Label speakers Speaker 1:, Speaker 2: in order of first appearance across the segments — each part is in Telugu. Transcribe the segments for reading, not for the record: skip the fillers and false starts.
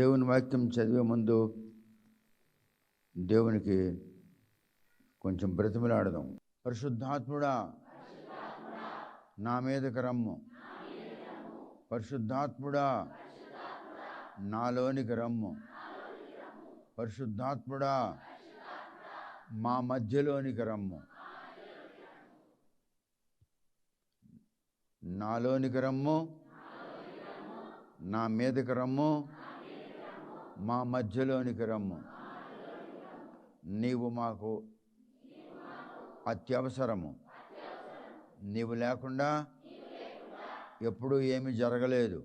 Speaker 1: దేవుని వాక్యం చదివే ముందు దేవునికి కొంచెం బ్రతిమలాడదాం. పరిశుద్ధాత్ముడా నా మీదకి రమ్ము, పరిశుద్ధాత్ముడా నాలోనికి రమ్ము, పరిశుద్ధాత్ముడా మా మధ్యలోనికి రమ్ము, నాలోనికి రమ్ము, నా మీదకి రమ్ము, మా మధ్యలోనికి రమ్ము. నీవు మాకు అత్యవసరము. నీవు లేకుండా ఎప్పుడూ ఏమీ జరగలేదు.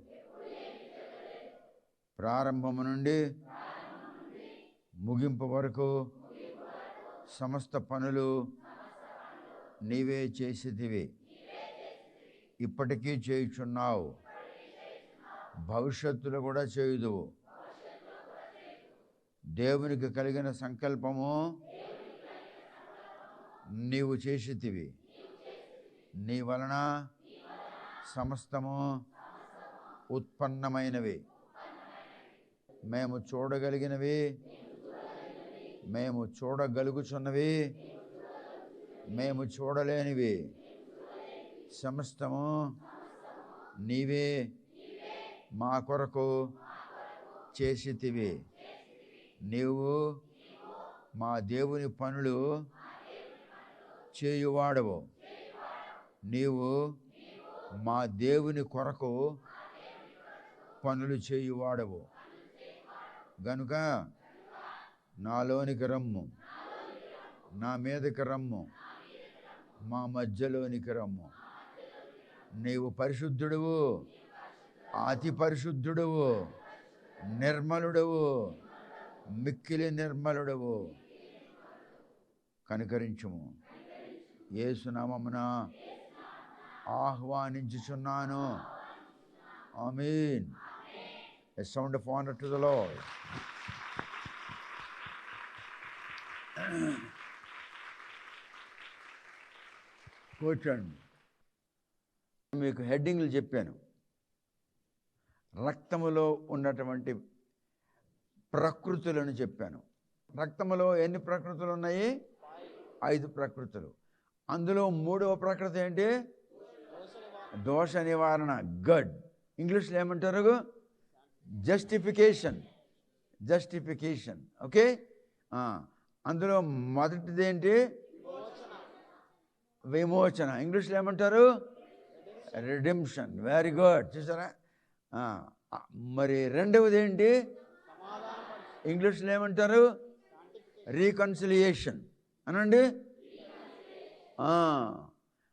Speaker 1: ప్రారంభము నుండి ముగింపు వరకు సమస్త పనులు నీవే చేసేదివి, ఇప్పటికీ చేయుచున్నావు, భవిష్యత్తులో కూడా చేయుదువు. దేవునికి కలిగిన సంకల్పము నీవు చేసితివి. నీ వలన సమస్తము ఉత్పన్నమైనవి, మేము చూడగలిగినవి, మేము చూడగలుగుచున్నవి, మేము చూడలేనివి సమస్తము నీవే మా కొరకు చేసితివి. నీవు మా దేవుని పనులు చేయువాడవు. నీవు మా దేవుని కొరకు పనులు చేయువాడవు గనుక నాలోనికి రమ్ము, నా మీదకి రమ్ము, మా మధ్యలోనికి రమ్ము. నీవు పరిశుద్ధుడువు, అతి పరిశుద్ధుడువు, నిర్మలుడవు, మిక్కిలి నిర్మలుడవు. కనికరించుము. యేసు నామమున ఆహ్వానించుచున్నాను. ఆమేన్. A sound of honor to the Lord. కూర్చోండి. మీకు హెడ్డింగ్లు చెప్పాను. రక్తములో ఉన్నటువంటి ప్రకృతులను చెప్పాను. రక్తములో ఎన్ని ప్రకృతులు ఉన్నాయి? 5 ప్రకృతులు. అందులో 3వ ప్రకృతి ఏంటి? దోష నివారణ, గడ్. ఇంగ్లీష్లో ఏమంటారు? జస్టిఫికేషన్. జస్టిఫికేషన్. ఓకే. అందులో మొదటిది ఏంటి? విమోచన. ఇంగ్లీష్లో ఏమంటారు? రిడెంప్షన్. Very good. చూసారా? మరి రెండవది ఏంటి? ఇంగ్లీష్లో ఏమంటారు? రీకన్సిలియేషన్ అనండి.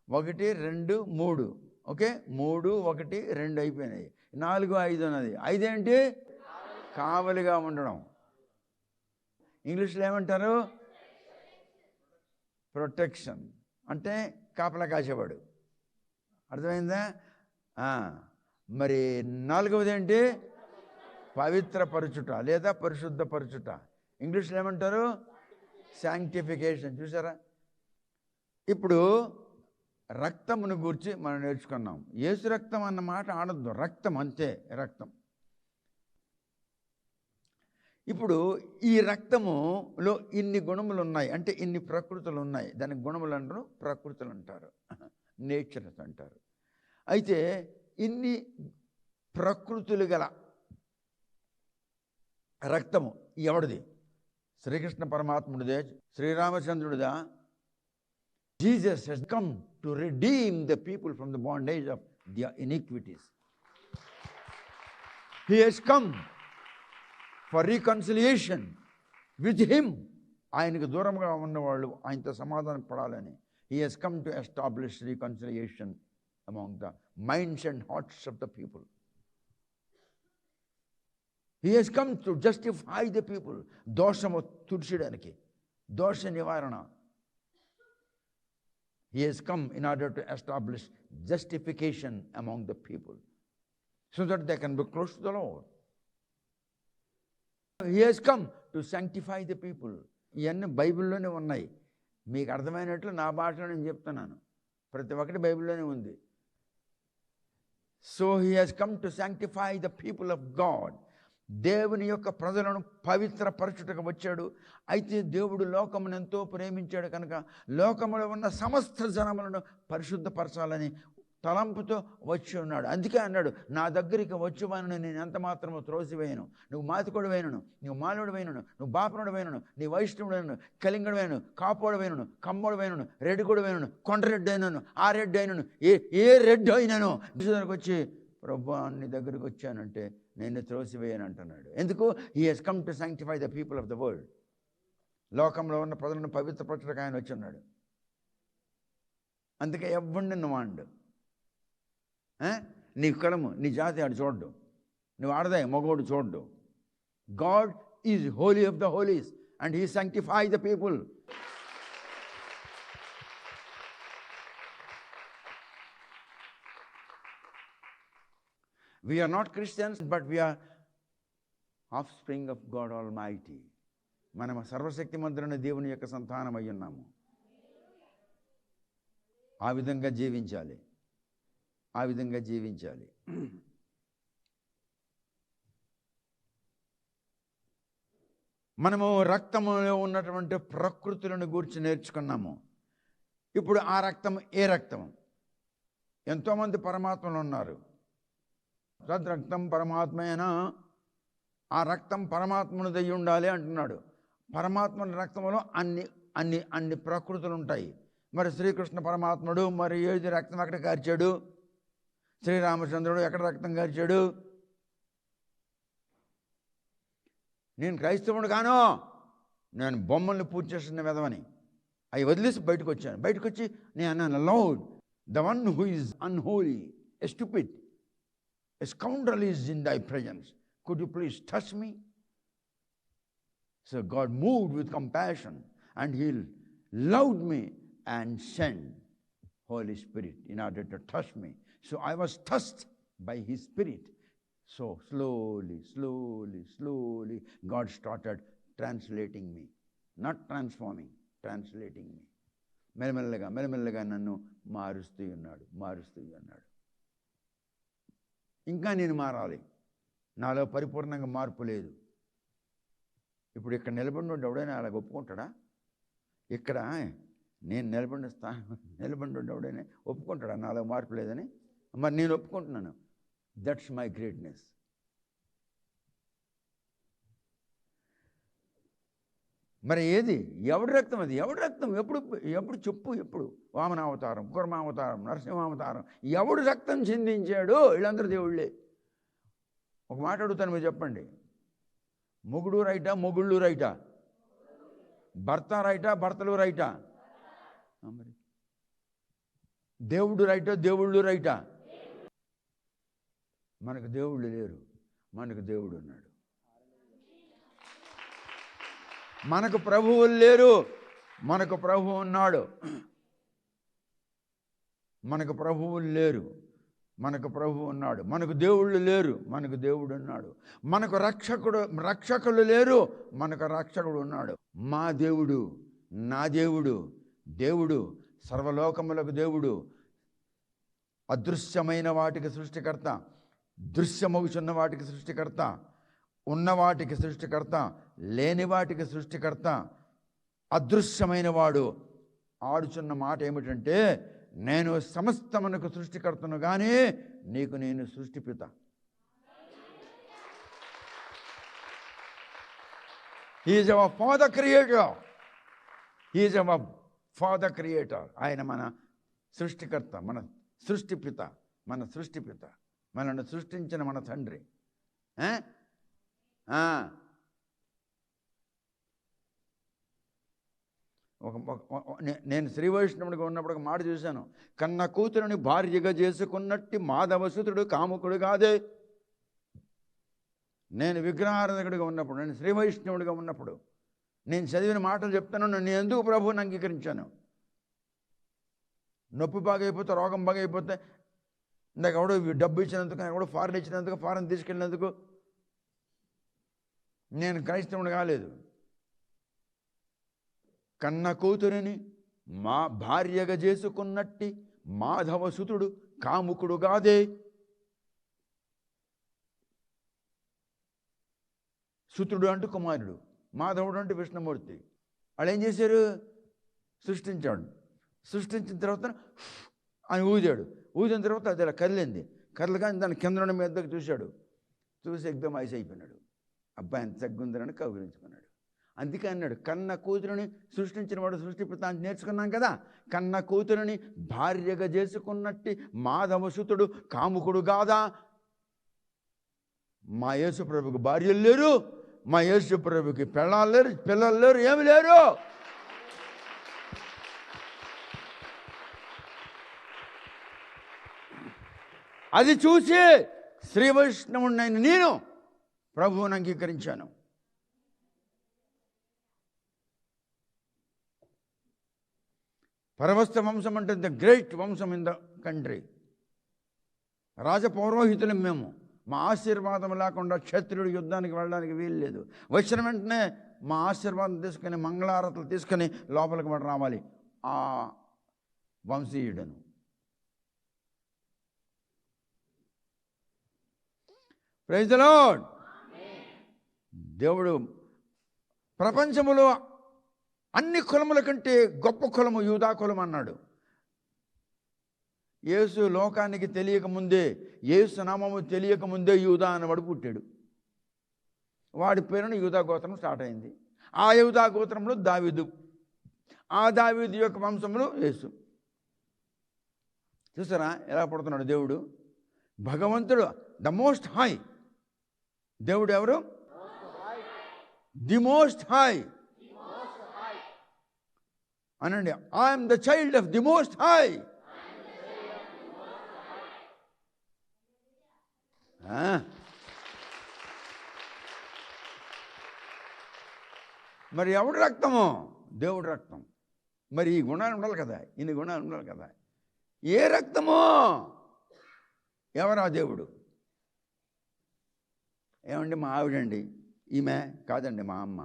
Speaker 1: 1, 2, 3. ఓకే. 3, 1, 2 అయిపోయినాయి. 4, 5 ఉన్నది. 5 ఏంటి? కావలిగా ఉండడం. ఇంగ్లీష్లో ఏమంటారు? ప్రొటెక్షన్. అంటే కాపలా కాసేవాడు. అర్థమైందా? మరి 4వది ఏంటి? పవిత్రపరచుట లేదా పరిశుద్ధపరచుట. ఇంగ్లీష్లో ఏమంటారు? శాంక్టిఫికేషన్. చూసారా? ఇప్పుడు రక్తమును గురించి మనం నేర్చుకున్నాం. యేసు రక్తం అన్న మాట ఆడద్దు. రక్తం అంతే, రక్తం. ఇప్పుడు ఈ రక్తములో ఇన్ని గుణములు ఉన్నాయి, అంటే ఇన్ని ప్రకృతులు ఉన్నాయి. దానికి గుణములు అంటారు, ప్రకృతులు అంటారు, నేచర్స్ అంటారు. అయితే ఇన్ని ప్రకృతులు గల రక్తము ఎవడిది? Srikrishna పరమాత్ముడిదే, శ్రీరామచంద్రుడిదా? Jesus has come to redeem the people from the bondage of their iniquities. He has come for reconciliation with him. ఆయనకు దూరంగా ఉన్నవాళ్ళు ఆయనతో సమాధానం పడాలని. He has come to establish reconciliation among the minds and hearts of the people. He has come to justify the people. దోషము తుడిచడానికి, దోష నివారణ. He has come in order to establish justification among the people so that they can be close to the Lord. He has come to sanctify the people. ఇవన్నీ బైబిల్లోనే ఉన్నాయి. మీకు అర్థమైనట్లు నా భాషలో నేను చెప్తున్నాను. ప్రతి ఒక్కటి బైబిల్లోనే ఉంది. So he has come to sanctify the people of God, దేవుని యొక్క ప్రజలను పవిత్రపరచుటకు వచ్చాడు. అయితే దేవుడు లోకమును ఎంతో ప్రేమించాడు కనుక లోకములో ఉన్న సమస్త జనములను పరిశుద్ధపరచాలని తలంపుతో వచ్చి ఉన్నాడు. అందుకే అన్నాడు, నా దగ్గరికి వచ్చువాను నేను ఎంత మాత్రమో త్రోసివేయను. నువ్వు మాతికుడు వేయను, నువ్వు మాలుడు వేయను, నువ్వు బాపనుడు వేయను, నీ వైష్ణవుడు వేయను, కలింగడు వేయను, కాపోడు వేయను, కమ్మోడు వేయను, రెడ్డికుడు వేయను, కొండరెడ్డి అయినను, ఆ రెడ్డి అయినను, ఏ రెడ్డి అయినను దగ్గరకు వచ్చి, ప్రభువా నీ దగ్గరికి వచ్చానంటే నేను త్రోసివేయను అంటున్నాడు. ఎందుకు? He has come to sanctify the people of the world. లోకంలో ఉన్న ప్రజలను పవిత్రపరచడానికి ఆయన వచ్చి ఉన్నాడు. అందుకే ఎవ్వండి నువ్వు వాడు, నీ కులము నీ జాతి ఆడు చూడ్డు, నువ్వు ఆడదే మగోడు చూడ్డు. God is holy of the holies and he sanctify the people. We are not Christians, but we are offspring of God Almighty. మనం సర్వశక్తిమంతుడైన దేవుని యొక్క సంతానం అయి ఉన్నాము. ఆ విధంగా జీవించాలి, ఆ విధంగా జీవించాలి. మనము రక్తములో ఉన్నటువంటి ప్రకృతులను గూర్చి నేర్చుకున్నాము. ఇప్పుడు ఆ రక్తం ఏ రక్తం? ఎంతోమంది పరమాత్మలు ఉన్నారు. తద్రక్తం పరమాత్మేనా, ఆ రక్తం పరమాత్మను దయ్యి ఉండాలి అంటున్నాడు. పరమాత్మ రక్తంలో అన్ని అన్ని అన్ని ప్రకృతులు ఉంటాయి. మరి శ్రీకృష్ణ పరమాత్ముడు మరి ఏది రక్తం ఎక్కడ కార్చాడు? శ్రీరామచంద్రుడు ఎక్కడ రక్తం కార్చాడు? నేను క్రైస్తవుడు కాను, నేను బొమ్మల్ని పూజ చేస్తున్న విధమని అవి వదిలేసి బయటకు వచ్చాను. బయటకు వచ్చి నేను అన్నాను, loud the one who is unholy, a stupid, a scoundrel is in thy presence. Could you please touch me? So God moved with compassion and he loved me and sent Holy Spirit in order to touch me. So I was touched by his spirit. So slowly, slowly, slowly God started translating me. Not transforming, translating me. మెల్లమెల్లగా మెల్లమెల్లగా నన్ను మారుస్తూ ఉన్నాడు. ఇంకా నేను మారాలి, నాలో పరిపూర్ణంగా మార్పు లేదు. ఇప్పుడు ఇక్కడ నిలబడి ఎవడైనా అలా ఒప్పుకుంటాడా? ఇక్కడ నేను నిలబడి ఎవడైనా ఒప్పుకుంటాడా నాలో మార్పు లేదని? మరి నేను ఒప్పుకుంటున్నాను. That's my greatness. మరి ఏది? ఎవడి రక్తం అది? ఎవడి రక్తం? ఎప్పుడు చెప్పు? ఎప్పుడు? వామనావతారం, కుర్మావతారం, నరసింహావతారం, ఎవడు రక్తం చిందించాడు? వీళ్ళందరూ దేవుళ్ళే. ఒక మాట అడుగుతాను, మీరు చెప్పండి. మొగుడు రైటా, మొగుళ్ళు రైటా? భర్త రైటా, భర్తలు రైటా? మరి దేవుడు రైటా, దేవుళ్ళు రైటా? మనకు దేవుళ్ళు లేరు, మనకు దేవుడు ఉన్నాడు. మనకు ప్రభువులు లేరు, మనకు ప్రభువు ఉన్నాడు. మనకు ప్రభువులు లేరు, మనకు ప్రభువు ఉన్నాడు. మనకు దేవుళ్ళు లేరు, మనకు దేవుడు ఉన్నాడు. మనకు రక్షకులు లేరు, మనకు రక్షకుడు ఉన్నాడు. మా దేవుడు, నా దేవుడు, దేవుడు సర్వలోకములకు దేవుడు, అదృశ్యమైన వాటికి సృష్టికర్త, దృశ్యమగుచున్న వాటికి సృష్టికర్త, ఉన్నవాటికి సృష్టికర్త, లేని వాటికి సృష్టికర్త, అదృశ్యమైన వాడు. ఆడుచున్న మాట ఏమిటంటే, నేను సమస్తమునకు సృష్టికర్తను కానీ నీకు నేను సృష్టిపిత. He is our father creator, he is our father creator. ఆయన మన సృష్టికర్త, మన సృష్టిపిత, మనల్ని సృష్టించిన మన తండ్రి. నేను శ్రీ వైష్ణవుడిగా ఉన్నప్పుడు ఒక మాట చూశాను. కన్న కూతురుని భార్యగా చేసుకున్నట్టు మాధవసుతుడు కాముకుడు కాదే. నేను విగ్రహారాధకుడిగా ఉన్నప్పుడు, నేను శ్రీ వైష్ణవుడిగా ఉన్నప్పుడు నేను చదివిన మాటలు చెప్తాను. నేను ఎందుకు ప్రభువుని అంగీకరించాను? నొప్పి బాగైపోతే, రోగం బాగైపోతే, ఇందాక ఎవడో డబ్బు ఇచ్చినందుకు, ఎవడో ఫారెన్ ఇచ్చినందుకు, ఫారెన్ తీసుకెళ్ళినందుకు నేను క్రైస్తవుడు కాలేదు. కన్న కూతురిని మా భార్యగా చేసుకున్నట్టి మాధవసుతుడు కాముకుడు కాదే. సుతుడు అంటే కుమారుడు, మాధవుడు అంటే విష్ణుమూర్తి. వాళ్ళు ఏం చేశారు? సృష్టించాడు. సృష్టించిన తర్వాత ఆయన ఊదాడు. ఊదిన తర్వాత అది ఇలా కదిలింది. కదలగానే దాని కింద మీదకి చూశాడు. చూసి ఎగ్దం ఐస్ అయిపోయినాడు. అబ్బాయి ఎంత తగ్గుందని కౌగిలించుకున్నాడు. అందుకే అన్నాడు, కన్న కూతురుని సృష్టించిన వాడు సృష్టిపిత అని నేర్చుకున్నాం కదా. కన్న కూతురుని భార్యగా చేసుకున్నట్టు మాధవసుతుడు కాముకుడు కాదా? మా యేసుప్రభుకి భార్యలు లేరు, మా యేసుప్రభుకి పిల్లలు లేరు, పిల్లలు లేరు, ఏమి లేరు. అది చూసి శ్రీ వైష్ణవుడినైన నేను ప్రభువుని అంగీకరించాను. పరవస్థ వంశం అంటే ద గ్రేట్ వంశం ఇన్ ద కంట్రీ. రాజపౌరోహితులం మేము. మా ఆశీర్వాదం లేకుండా క్షత్రుడు యుద్ధానికి వెళ్ళడానికి వీలు లేదు. వచ్చిన వెంటనే మా ఆశీర్వాదం తీసుకొని మంగళారతులు తీసుకొని లోపలికి మనం రావాలి. ఆ వంశీయుడను. Praise the lord. దేవుడు ప్రపంచములో అన్ని కులముల కంటే గొప్ప కులము యూదా కులం అన్నాడు. యేసు లోకానికి తెలియకముందే, యేసు నామము తెలియకముందే యూదా అన్నవాడు పుట్టాడు. వాడి పేరున యూదా గోత్రం స్టార్ట్ అయింది. ఆ యూదా గోత్రంలో దావీదు, ఆ దావీదు యొక్క వంశంలో యేసు. చూసారా ఎలా పడుతున్నాడు దేవుడు? భగవంతుడు ద మోస్ట్ హై. దేవుడు ఎవరు? ది మోస్ట్ హై అనండి. I'm the child of the most high. మరి ఎవడు రక్తము? దేవుడు రక్తం. మరి ఈ గుణాలు ఉండాలి కదా, ఇన్ని గుణాలు ఉండాలి కదా. ఏ రక్తము? ఎవరా దేవుడు? ఏమండి మా ఆవిడండి, ఈమె కాదండి మా అమ్మ,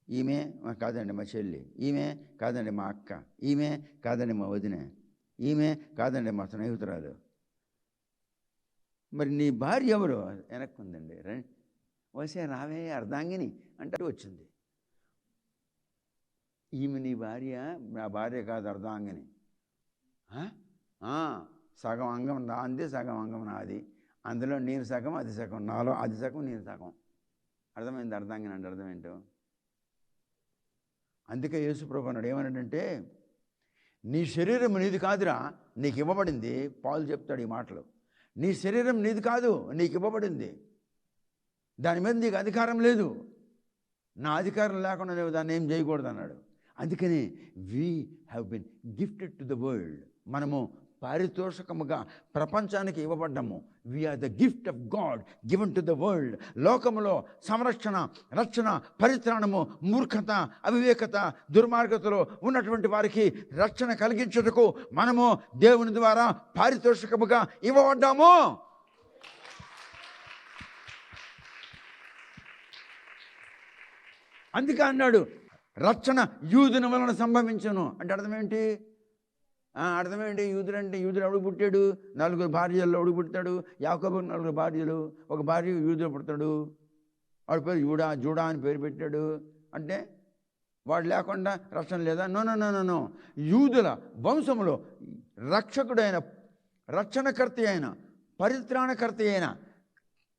Speaker 1: ఈమె కాదండి మా చెల్లి, ఈమె కాదండి మా అక్క, ఈమె కాదండి మా వదిన, ఈమె కాదండి మా స్నేహితురాలు. మరి నీ భార్య ఎవరు? వెనక్కి ఉందండి. వసే రావే అర్ధాంగిని అంటే వచ్చింది. ఈమె నీ భార్య? నా భార్య కాదు, అర్ధాంగిని. సగం అంగం నాది, సగం అంగం నాది. అందులో నేను సగం, అది సగం. నాలో అది సగం, నేను సగం. అర్థమైంది? అర్ధాంగిని అంటే అర్థం ఏంటో. అందుకే యేసుప్రభు అన్నాడు, ఏమన్నాడంటే, నీ శరీరం నీది కాదురా, నీకు ఇవ్వబడింది. పాలు చెప్తాడు ఈ మాటలు. నీ శరీరం నీది కాదు, నీకు ఇవ్వబడింది. దాని మీద నీకు అధికారం లేదు. నా అధికారం లేకుండా నువ్వు దాన్ని ఏం చేయకూడదు అన్నాడు. అందుకని we have been gifted to the world. మనము పారితోషికముగా ప్రపంచానికి ఇవ్వబడ్డాము. We are the gift of God given to the world. లోకములో సంరక్షణ, రక్షణ, పరిత్రాణము, మూర్ఖత, అవివేకత, దుర్మార్గతలో ఉన్నటువంటి వారికి రక్షణ కలిగించుటకు మనము దేవుని ద్వారా పారితోషికముగా ఇవ్వబడ్డాము. అందుకే అన్నాడు, రక్షణ యూదుని వలన సంభవించును అంటే అర్థమేంటి? అర్థమేంటి? యూదుడంటే యూదుడు ఎవడు పుట్టాడు? 4 భార్యల్లో ఎవడు పుట్టాడు? యాకోబుకు 4 భార్యలు, ఒక భార్య యూదుడు పుడతాడు. వాడి పేరు జూడా అని పేరు పెట్టాడు. అంటే వాడు లేకుండా రక్షణ లేదా? No no no no. యూదుల వంశంలో రక్షకుడైన, రక్షణకర్త అయిన, పరిత్రాణకర్త అయిన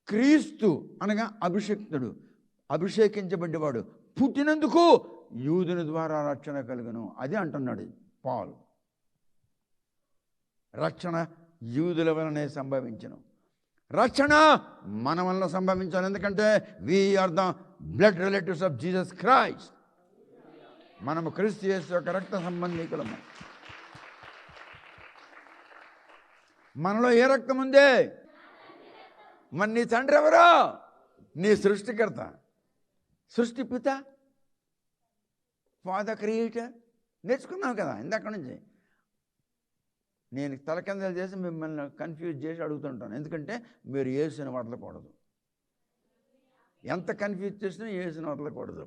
Speaker 1: క్రీస్తు అనగా అభిషిక్తుడు, అభిషేకించబడ్డవాడు పుట్టినందుకు యూదుని ద్వారా రక్షణ కలుగును. అది అంటున్నాడు పాల్. రక్షణ యూదుల వలనే సంభవించను. రక్షణ మన వలన సంభవించాలి. ఎందుకంటే we are the blood relatives of Jesus Christ. మనము క్రీస్తు యేసు యొక్క రక్త సంబంధికులము. మనలో ఏ రక్తం ఉంది? మరి నీ తండ్రి ఎవరో? నీ సృష్టికర్త, సృష్టిపిత, ఫాదర్ క్రియేటర్. నేర్చుకున్నావు కదా ఇందాక నుంచి. నేను తలకిందలు చేసి మిమ్మల్ని కన్ఫ్యూజ్ చేసి అడుగుతుంటాను. ఎందుకంటే మీరు యేసుని వదలకూడదు. ఎంత కన్ఫ్యూజ్ చేసినా యేసుని వదలకూడదు.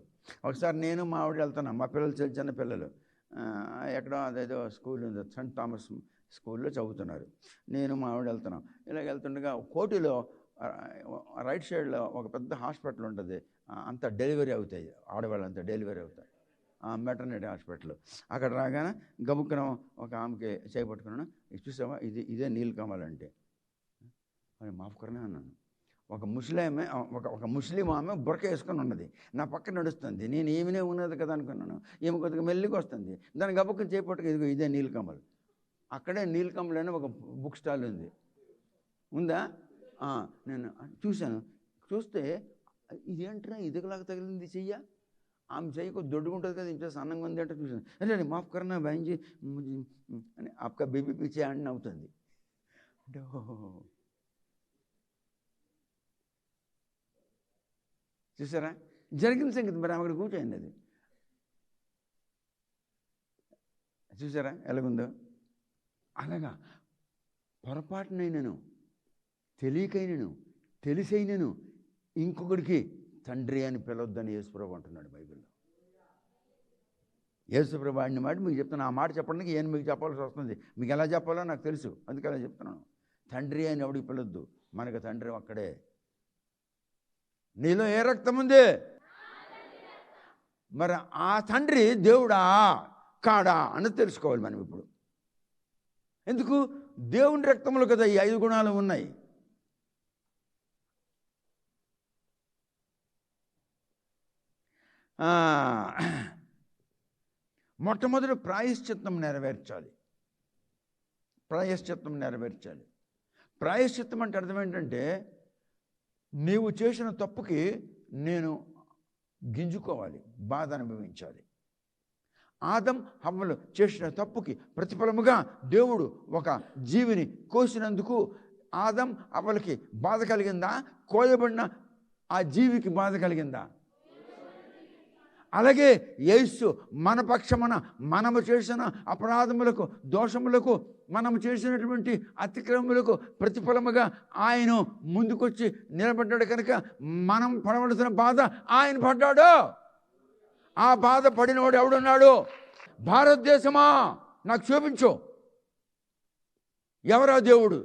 Speaker 1: ఒకసారి నేను మా ఆవిడ వెళ్తున్నాను. మా పిల్లలు చిన్న పిల్లలు ఎక్కడో అదేదో స్కూల్ ఉంది, సెంట్ థామస్ స్కూల్లో చదువుతున్నారు. నేను మా ఆవిడ వెళ్తున్నాం. ఇలాగ వెళ్తుండగా కోటిలో రైట్ సైడ్లో ఒక పెద్ద హాస్పిటల్ ఉంటుంది, అంతా డెలివరీ అవుతాయి, ఆడవాళ్ళంతా డెలివరీ అవుతాయి, మెటర్నిటీ హాస్పిటల్. అక్కడ రాగానే గబుక్కున ఒక ఆమెకి చేపట్టుకున్నాను, చూసావా ఇదే నీలకమల్ అంటే. అని మాఫ్ కరనా అన్నాను. ఒక ముస్లిం ఆమె బురక వేసుకొని ఉన్నది, నా పక్కన నడుస్తుంది. నేను ఏమినే ఉన్నది కదా అనుకున్నాను. ఈమె కొద్దిగా మెల్లిగా వస్తుంది, దాని గబుక్కుని చేపట్టుకు ఇదే నీలకమల్. అక్కడే నీలకమల్ అని ఒక బుక్ స్టాల్ ఉందా, నేను చూశాను. చూస్తే ఇదేంట్రా ఇదిగలాగా తగిలింది చెయ్య, ఆమె చెయ్యి కొద్ది దొడ్డుకుంటుంది కదా, ఇంట్లో సన్నంగా ఉంది అంటే చూశాను. అరే మాఫ్ కరనా భయంజీ అని ఆప్కా బేబీ పిచ్చే అని అవుతుంది. అంటే చూసారా జరిగిన సంగతి. మరి అక్కడ కూర్చోండి, అది చూసారా ఎలాగుందో. అలాగా పొరపాటునైనను, తెలియకైనను, తెలిసైనను ఇంకొకడికి తండ్రి అని పిలవద్దని యేసుప్రభు అంటున్నాడు బైబిల్లో. యేసుప్రభు ఆడిన మాట మీకు చెప్తున్నాను. ఆ మాట చెప్పడానికి ఏం మీకు చెప్పాల్సి వస్తుంది, మీకు ఎలా చెప్పాలో నాకు తెలుసు, అందుకే అలా చెప్తున్నాను. తండ్రి అని ఎవడికి పిలవద్దు, మనకు తండ్రి అక్కడే. నీలో ఏ రక్తం ఉంది, మరి ఆ తండ్రి దేవుడా కాడా అన్నది తెలుసుకోవాలి మనం ఇప్పుడు. ఎందుకు? దేవుని రక్తంలో కదా ఈ 5 గుణాలు ఉన్నాయి. మొట్టమొదటి ప్రాయశ్చిత్తం నెరవేర్చాలి. ప్రాయశ్చిత్తం అంటే అర్థం ఏంటంటే, నీవు చేసిన తప్పుకి నేను గింజుకోవాలి, బాధ అనుభవించాలి. ఆదం హవ్వలు చేసిన తప్పుకి ప్రతిఫలముగా దేవుడు ఒక జీవిని కోసినందుకు ఆదం హవ్వలకి బాధ కలిగిందా? కోయబడిన ఆ జీవికి బాధ కలిగిందా? అలాగే యేసు మన పక్షమున మనము చేసిన అపరాధములకు, దోషములకు, మనము చేసినటువంటి అతిక్రమములకు ప్రతిఫలముగా ఆయన ముందుకొచ్చి నిలబడ్డాడు కనుక మనం పడవలసిన బాధ ఆయన పడ్డాడు. ఆ బాధ పడినవాడు ఎవడున్నాడు? భారతదేశమా నాకు చూపించు, ఎవరా దేవుడు?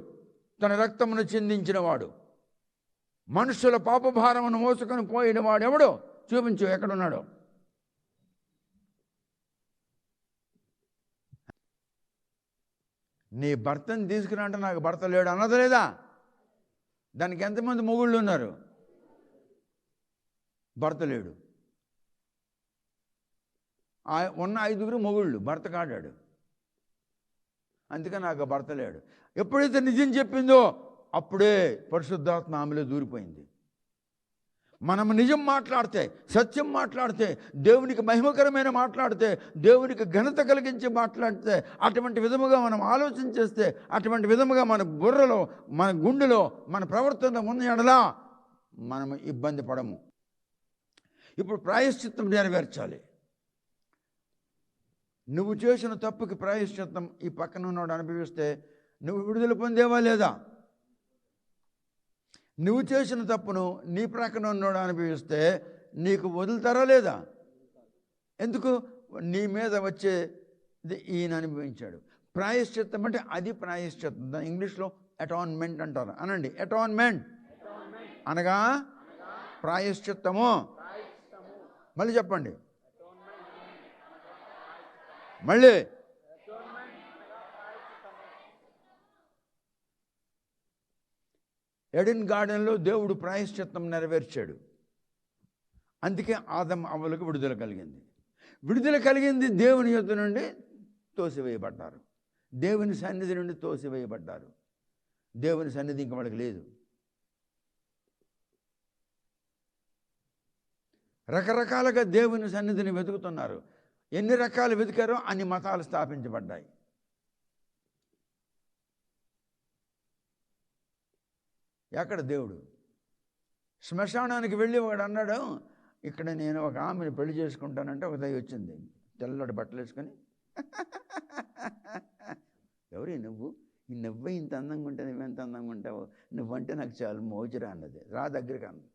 Speaker 1: తన రక్తమును చిందించినవాడు, మనుషుల పాపభారమును మోసుకొని పోయినవాడు ఎవడు? చూపించు, ఎక్కడున్నాడు? నీ భర్తని తీసుకురా అంటే నాకు భర్త లేడు అన్నది లేదా? దానికి ఎంతమంది మొగుళ్ళు ఉన్నారు? భర్త లేడు. ఉన్న 5గురు మొగుళ్ళు, భర్త కాడాడు. అందుకని నాకు భర్త లేడు. ఎప్పుడైతే నిజం చెప్పిందో అప్పుడే పరిశుద్ధాత్మ ఆమెలో దూరిపోయింది. మనం నిజం మాట్లాడితే, సత్యం మాట్లాడితే, దేవునికి మహిమకరమైన మాట్లాడితే, దేవునికి ఘనత కలిగించి మాట్లాడితే, అటువంటి విధముగా మనం ఆలోచన చేస్తే, అటువంటి విధముగా మన బుర్రలో, మన గుండెలో, మన ప్రవర్తనలో ఉన్న ఎడలా మనము ఇబ్బంది పడము. ఇప్పుడు ప్రాయశ్చిత్తం నెరవేర్చాలి. నువ్వు చేసిన తప్పుకి ప్రాయశ్చిత్తం ఈ పక్కన ఉన్నవాడు అనుభవిస్తే నువ్వు విడుదల పొందేవా లేదా? నువ్వు చేసిన తప్పును నీ ప్రక్కన ఉన్నవాడు అనుభవిస్తే నీకు వదులుతారా లేదా? ఎందుకు? నీ మీద వచ్చేది ఈయన అనుభవించాడు. ప్రాయశ్చిత్తం అంటే అది ప్రాయశ్చిత్తం. దాని ఇంగ్లీష్లో అటాన్మెంట్ అంటారు. అనండి, అటాన్మెంట్ అనగా ప్రాయశ్చిత్తము. మళ్ళీ చెప్పండి, మళ్ళీ. ఎడెన్ గార్డెన్లో దేవుడు ప్రాయశ్చిత్తం నెరవేర్చాడు. అందుకే ఆదం అవ్వలకు విడుదల కలిగింది. విడుదల కలిగింది దేవుని యొద్ద నుండి తోసివేయబడ్డారు, దేవుని సన్నిధి నుండి తోసివేయబడ్డారు. దేవుని సన్నిధి ఇంక వాళ్ళకి లేదు. రకరకాలుగా దేవుని సన్నిధిని వెతుకుతున్నారు. ఎన్ని రకాలు వెతికారో అన్ని మతాలు స్థాపించబడ్డాయి. ఎక్కడ దేవుడు? శ్మశానానికి వెళ్ళి వాడు అన్నాడు, ఇక్కడ నేను ఒక ఆమెను పెళ్లి చేసుకుంటానంటే ఒక దయ వచ్చింది, తెల్లటి బట్టలు వేసుకొని. ఎవరి నువ్వు? ఈ నువ్వే ఇంత అందంగా ఉంటే నువ్వెంత అందంగా ఉంటావు, నువ్వంటే నాకు చాలా మోజురా అన్నది. రా దగ్గరికి అన్నది.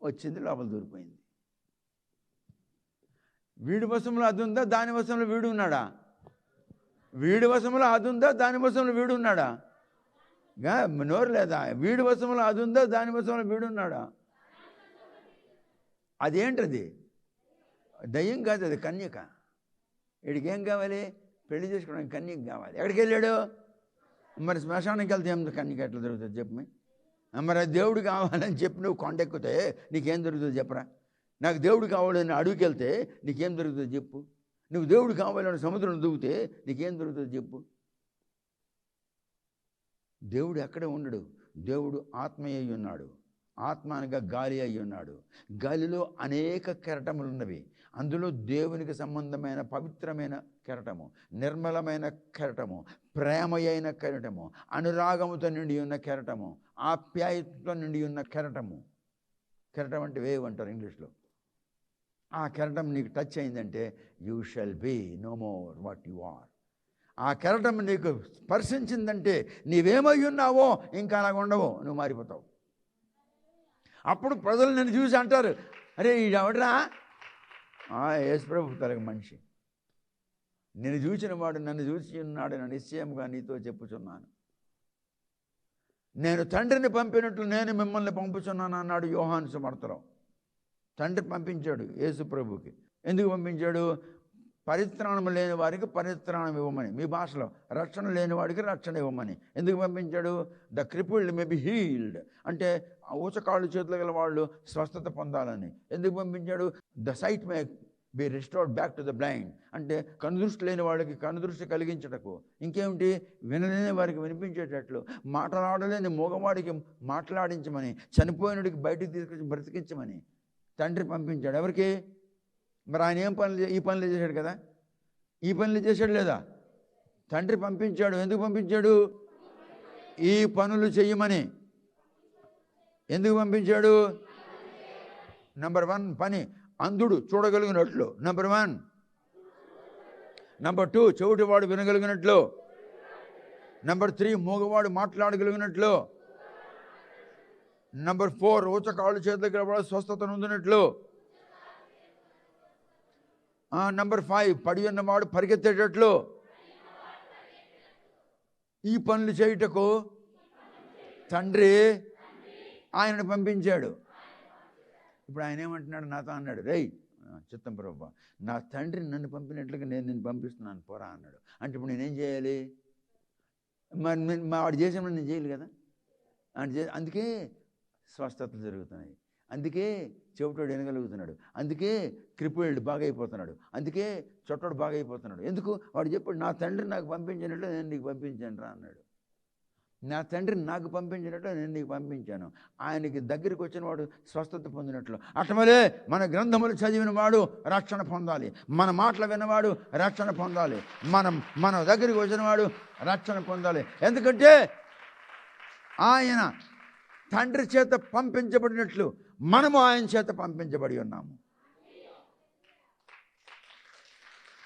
Speaker 1: వచ్చింది, లోపల దూరిపోయింది. వీడి వశంలో అది ఉందా, దాని వశంలో వీడు ఉన్నాడా? వీడి వశంలో అది ఉందా, దాని వశంలో వీడు ఉన్నాడా? నోరు లేదా? వీడి వశంలో అది ఉందా, దాని వశంలో వీడున్నాడా? అదేంటది? దయ్యం కాదు, అది కన్యక. వీడికి ఏం కావాలి? పెళ్లి చేసుకోవడానికి కన్యక కావాలి. ఎక్కడికి వెళ్ళాడు? మరి శ్మశానానికి వెళ్తే ఏం కన్యక ఎట్లా దొరుకుతుంది చెప్పు? మరి దేవుడు కావాలని చెప్పి నువ్వు కొండెక్కితే నీకేం దొరుకుతుంది చెప్పరా? నాకు దేవుడు కావాలని అడుగుకి వెళ్తే నీకేం దొరుకుతుంది చెప్పు? నువ్వు దేవుడు కావాలని సముద్రం దూకితే నీకేం దొరుకుతుంది చెప్పు? దేవుడు ఎక్కడ ఉండడు. దేవుడు ఆత్మ అయి ఉన్నాడు. ఆత్మ అనగా గాలి అయి ఉన్నాడు. గాలిలో అనేక కెరటములు ఉన్నవి. అందులో దేవునికి సంబంధమైన పవిత్రమైన కెరటము, నిర్మలమైన కెరటము, ప్రేమ అయిన కెరటము, అనురాగముతో నిండి ఉన్న కెరటము, ఆప్యాయతతో నిండి ఉన్న కెరటము. కెరటం అంటే వేవ్ అంటారు ఇంగ్లీష్లో. ఆ కెరటం నీకు టచ్ అయిందంటే you shall be no more what you are. ఆ కెరటం నీకు స్పర్శించిందంటే నీవేమై ఉన్నావో ఇంకా అలాగ ఉండవు, నువ్వు మారిపోతావు. అప్పుడు ప్రజలు నిన్ను చూసి అంటారు, అరే ఈడెవడరా? యేసుప్రభు తరగ మనిషి. నేను చూసిన వాడు నన్ను చూసి ఉన్నాడు, నన్ను నిశ్చయంగా నీతో చెప్పుచున్నాను. నేను తండ్రిని పంపినట్లు నేను మిమ్మల్ని పంపుచున్నాను అన్నాడు యోహాను సువార్తలో. తండ్రి పంపించాడు యేసుప్రభుకి. ఎందుకు పంపించాడు? పరిత్రాణం లేని వారికి పరిత్రాణం ఇవ్వమని. మీ భాషలో రక్షణ లేని వాడికి రక్షణ ఇవ్వమని. ఎందుకు పంపించాడు? The crippled may be healed, అంటే ఊచకాళ్ళు చేతులు గల వాళ్ళు స్వస్థత పొందాలని. ఎందుకు పంపించాడు? The sight may be restored back to the blind, అంటే కనుదృష్టి లేని వాడికి కనుదృష్టి కలిగించటకు. ఇంకేమిటి? వినలేని వారికి వినిపించేటట్లు, మాట్లాడలేని మూగవాడికి మాట్లాడించమని, చనిపోయినడికి బయటికి తీసుకొచ్చి బ్రతికించమని తండ్రి పంపించాడు. ఎవరికి? మరి ఆయన ఏం పనులు? ఈ పనులు చేశాడు కదా. ఈ పనులు చేశాడు లేదా? తండ్రి పంపించాడు. ఎందుకు పంపించాడు? ఈ పనులు చెయ్యమని. ఎందుకు పంపించాడు? నంబర్ 1 పని, అంధుడు చూడగలిగినట్లు. నంబర్ 1. నంబర్ 2, చెవిటివాడు వినగలిగినట్లు. నంబర్ 3, మూగవాడు మాట్లాడగలిగినట్లు. నంబర్ 4, ఊచకాళ్ళు చేతులు వాడు స్వస్థత నొందినట్లు. నంబర్ 5, పడి ఉన్నవాడు పరిగెత్తేటట్లు. ఈ పనులు చేయుటకు తండ్రి ఆయనను పంపించాడు. ఇప్పుడు ఆయన ఏమంటున్నాడు? నాతో అన్నాడు, రేయ్ చిత్తం ప్రభు, నా తండ్రి నన్ను పంపినట్లుగా నేను నిన్ను పంపిస్తున్నాను పోరా అన్నాడు. అంటే ఇప్పుడు నేనేం చేయాలి? మరి వాడు చేసామని నేను చేయాలి కదా. అందుకే స్వస్థతలు జరుగుతున్నాయి. అందుకే చెవిటోడు వినగలుగుతున్నాడు. అందుకే క్రిపుల్డ్ బాగైపోతున్నాడు. అందుకే చొట్టోడు బాగైపోతున్నాడు. ఎందుకు? వాడు చెప్పాడు, నా తండ్రి నాకు పంపించినట్లు నేను నీకు పంపించాను రా అన్నాడు. నా తండ్రి నాకు పంపించినట్లు నేను నీకు పంపించాను. ఆయనకి దగ్గరికి వచ్చిన వాడు స్వస్థత పొందినట్లు. అట్లవలే మన గ్రంథములు చదివిన వాడు రక్షణ పొందాలి. మన మాటలు విన్నవాడు రక్షణ పొందాలి. మన దగ్గరికి వచ్చిన వాడు రక్షణ పొందాలి. ఎందుకంటే ఆయన తండ్రి చేత పంపించబడినట్లు మనము ఆయన చేత పంపించబడి ఉన్నాము.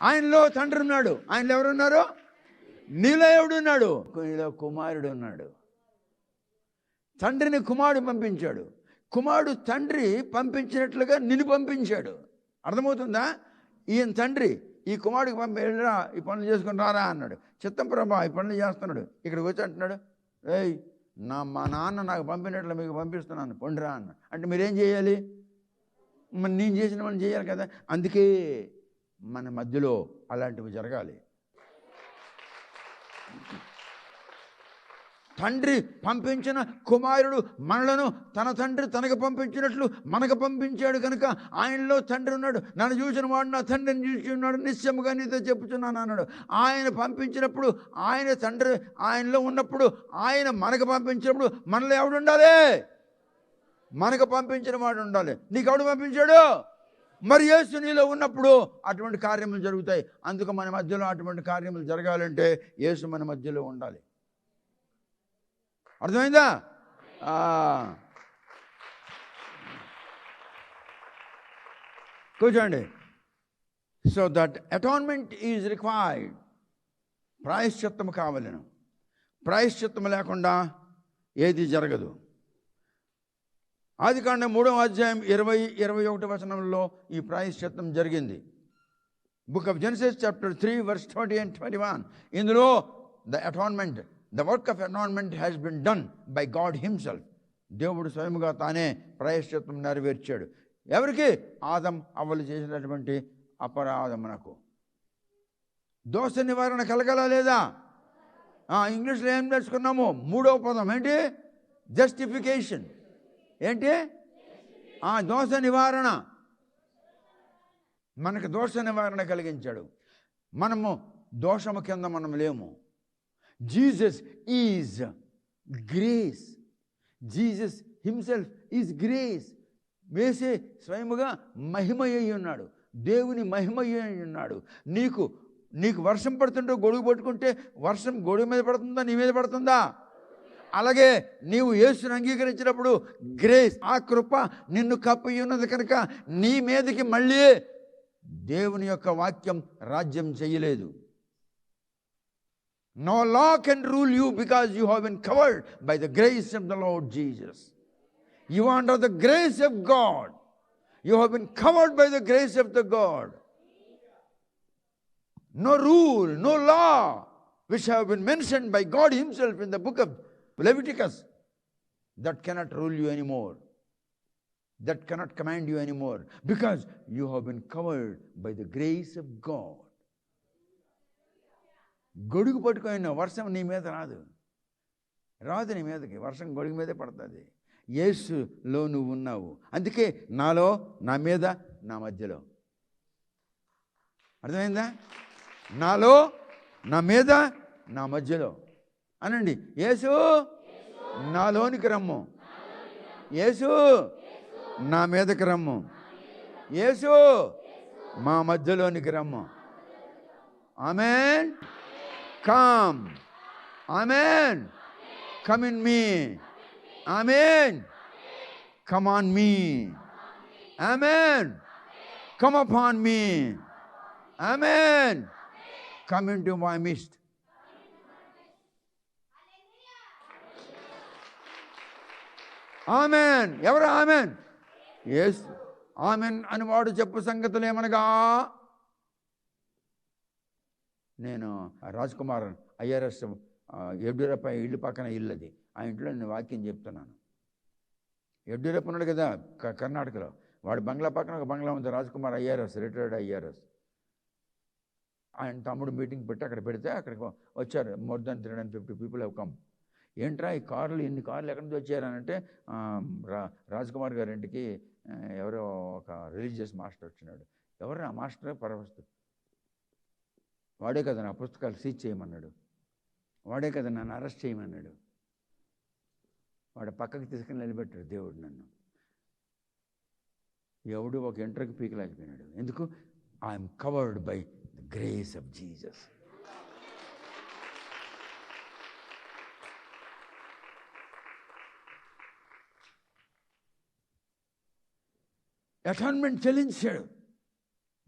Speaker 1: ఆయనలో తండ్రి ఉన్నాడు. ఆయనలో ఎవరున్నారు? నీలో ఎవడున్నాడు? నీలో కుమారుడు ఉన్నాడు. తండ్రిని కుమారుడు పంపించాడు. కుమారుడు తండ్రి పంపించినట్లుగా నిన్ను పంపించాడు. అర్థమవుతుందా? ఈయన తండ్రి ఈ కుమారుడికి వెళ్ళరా, ఈ పనులు చేసుకుని రారా అన్నాడు. చిత్తం ప్రభా ఈ పనులు చేస్తున్నాడు. ఇక్కడికి వచ్చి అంటున్నాడు, ఏయ్ మా నాన్న నాకు పంపినట్లు మీకు పంపిస్తున్నాను పొండిరా అన్నాడు. అంటే మీరేం చేయాలి? మరి నేను చేసిన మనం చేయాలి కదా. అందుకే మన మధ్యలో అలాంటివి జరగాలి. తండ్రి పంపించిన కుమారుడు మనలను తన తండ్రి తనకు పంపించినట్లు మనకు పంపించాడు కనుక ఆయనలో తండ్రి ఉన్నాడు. నన్ను చూసిన వాడు నా తండ్రిని చూసి ఉన్నాడు, నిశ్చయముగా నీతో చెప్పుచున్నాను అన్నాడు. ఆయన పంపించినప్పుడు, ఆయన తండ్రి ఆయనలో ఉన్నప్పుడు, ఆయన మనకు పంపించినప్పుడు మనలో ఎవడు ఉండాలి? మనకు పంపించిన వాడు ఉండాలి. నీకు ఎవడు పంపించాడు? మరి యేసు నీలో ఉన్నప్పుడు అటువంటి కార్యములు జరుగుతాయి. అందుకు మన మధ్యలో అటువంటి కార్యములు జరగాలంటే యేసు మన మధ్యలో ఉండాలి. అర్థమైందా? కూర్చోండి. So that atonement is required. ప్రాయశ్చిత్తము కావలను. ప్రాయశ్చిత్తము లేకుండా ఏది జరగదు. ఆదికాండం 3వ అధ్యాయం 20-21 వచనంలో ఈ ప్రాయశ్చిత్తం జరిగింది. Book of Genesis chapter 3 verse 20 and 21. ఇందులో the atonement, the work of atonement has been done by God himself. దేవుడు స్వయముగా తానే ప్రాయశ్చిత్తం నెరవేర్చాడు. ఎవరికి? ఆదం అవ్వలు చేసినటువంటి అపరాధమునకు. దోష నివారణ కలగలా లేదా? ఇంగ్లీష్లో ఏం నేర్చుకున్నాము? 3వ పదం ఏంటి? జస్టిఫికేషన్. ఏంటి? దోష నివారణ. మనకు దోష నివారణ కలిగించాడు. మనము దోషము కింద మనం లేము. Jesus is grace. Jesus himself is grace. వేసే స్వయముగా మహిమయ్యి ఉన్నాడు. దేవుని మహిమయ్యి ఉన్నాడు. నీకు వర్షం పడుతుంటే గొడుగు పట్టుకుంటే వర్షం గొడుగు మీద పడుతుందా, నీ మీద పడుతుందా? అలాగే నీవు యేసుని అంగీకరించినప్పుడు గ్రేస్, ఆ కృప నిన్ను కప్పి ఉన్నది కనుక నీ మీదకి మళ్ళీ దేవుని యొక్క వాక్యం రాజ్యం చేయలేదు. No law can rule you because you have been covered by the grace of the Lord Jesus. You are under the grace of God. You have been covered by the grace of the God. No rule, no law which have been mentioned by God himself in the book of Leviticus that cannot rule you anymore. That cannot command you anymore because you have been covered by the grace of God. గొడుగు పట్టుకున్న వర్షం నీ మీద రాదు నీ మీదకి. వర్షం గొడుగు మీదే పడుతుంది. యేసులో నువ్వు ఉన్నావు. అందుకే నాలో, నా మీద, నా మధ్యలో. అర్థమైందా? నాలో, నా మీద, నా మధ్యలో అనండి. యేసు నాలోనికి రమ్ము. యేసు నా మీదకి రమ్ము. యేసు మా మధ్యలోనికి రమ్ము. ఆమేన్. Come. Amen. Come in me. Amen. Come on me. Amen. Come upon me. Amen. Come into my midst. Amen. ఎవరు ఆమెన్? yes. ఆమెన్ అని వాడు చెప్పు సంగతులు ఏమనగా, నేను రాజ్ కుమార్ ఐఆర్ఎస్ యడ్యూరప్ప ఇల్లు పక్కన ఇల్లు అది. ఆ ఇంట్లో నేను వాక్యం చెప్తున్నాను. యడ్యూరప్ప ఉన్నాడు కదా కర్ణాటకలో, వాడు బంగ్లా పక్కన ఒక బంగ్లా ఉంది. Raj Kumar IRS, retired IRS. ఆయన తమ్ముడు మీటింగ్ పెట్టి అక్కడ పెడితే అక్కడికి వచ్చారు. More than 350 people have come. ఏంట్రా ఈ కార్లు, ఇన్ని కార్లు ఎక్కడి నుంచి వచ్చారనంటే రాజ్ కుమార్ గారింటికి ఎవరో ఒక రిలీజియస్ మాస్టర్ వచ్చినాడు. ఎవరు ఆ మాస్టర్? పరవస్తు. వాడే కదా నా పుస్తకాలు సీజ్ చేయమన్నాడు. వాడే కదా నన్ను అరెస్ట్ చేయమన్నాడు. వాడు పక్కకి తీసుకుని నిలబెట్టాడు దేవుడు నన్ను. ఎవడు ఒక ఎంట్రకు పీకలేకపోయినాడు. ఎందుకు? I'm covered by the grace of Jesus. Atonement చెల్లించాడు.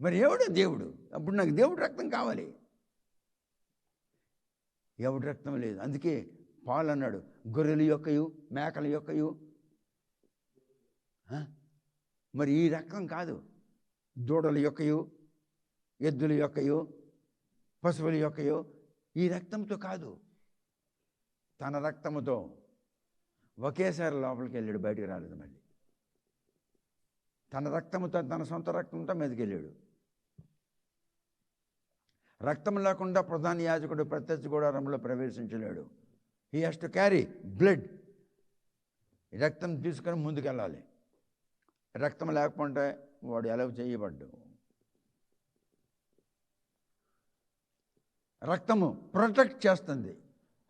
Speaker 1: మరి ఎవడు దేవుడు? అప్పుడు నాకు దేవుడు రక్తం కావాలి. ఎవడు రక్తం లేదు. అందుకే పాలు అన్నాడు, గొర్రెల యొక్కయు మేకల యొక్కయు. మరి ఈ రక్తం కాదు. దూడల యొక్కయు, ఎద్దుల యొక్కయు, పశువుల యొక్కయు. ఈ రక్తంతో కాదు, తన రక్తముతో. ఒకేసారి లోపలికి వెళ్ళాడు, బయటికి రాలేదు. మళ్ళీ తన రక్తముతో, తన సొంత రక్తంతో మీదకి వెళ్ళాడు. రక్తం లేకుండా ప్రధాన యాజకుడు ప్రత్యక్ష గుడారంలో ప్రవేశించలేడు. He has to carry blood. రక్తం తీసుకొని ముందుకెళ్ళాలి. రక్తం లేకపోతే వాడు ఎలవ్ చేయబడ్డు. రక్తము ప్రొటెక్ట్ చేస్తుంది,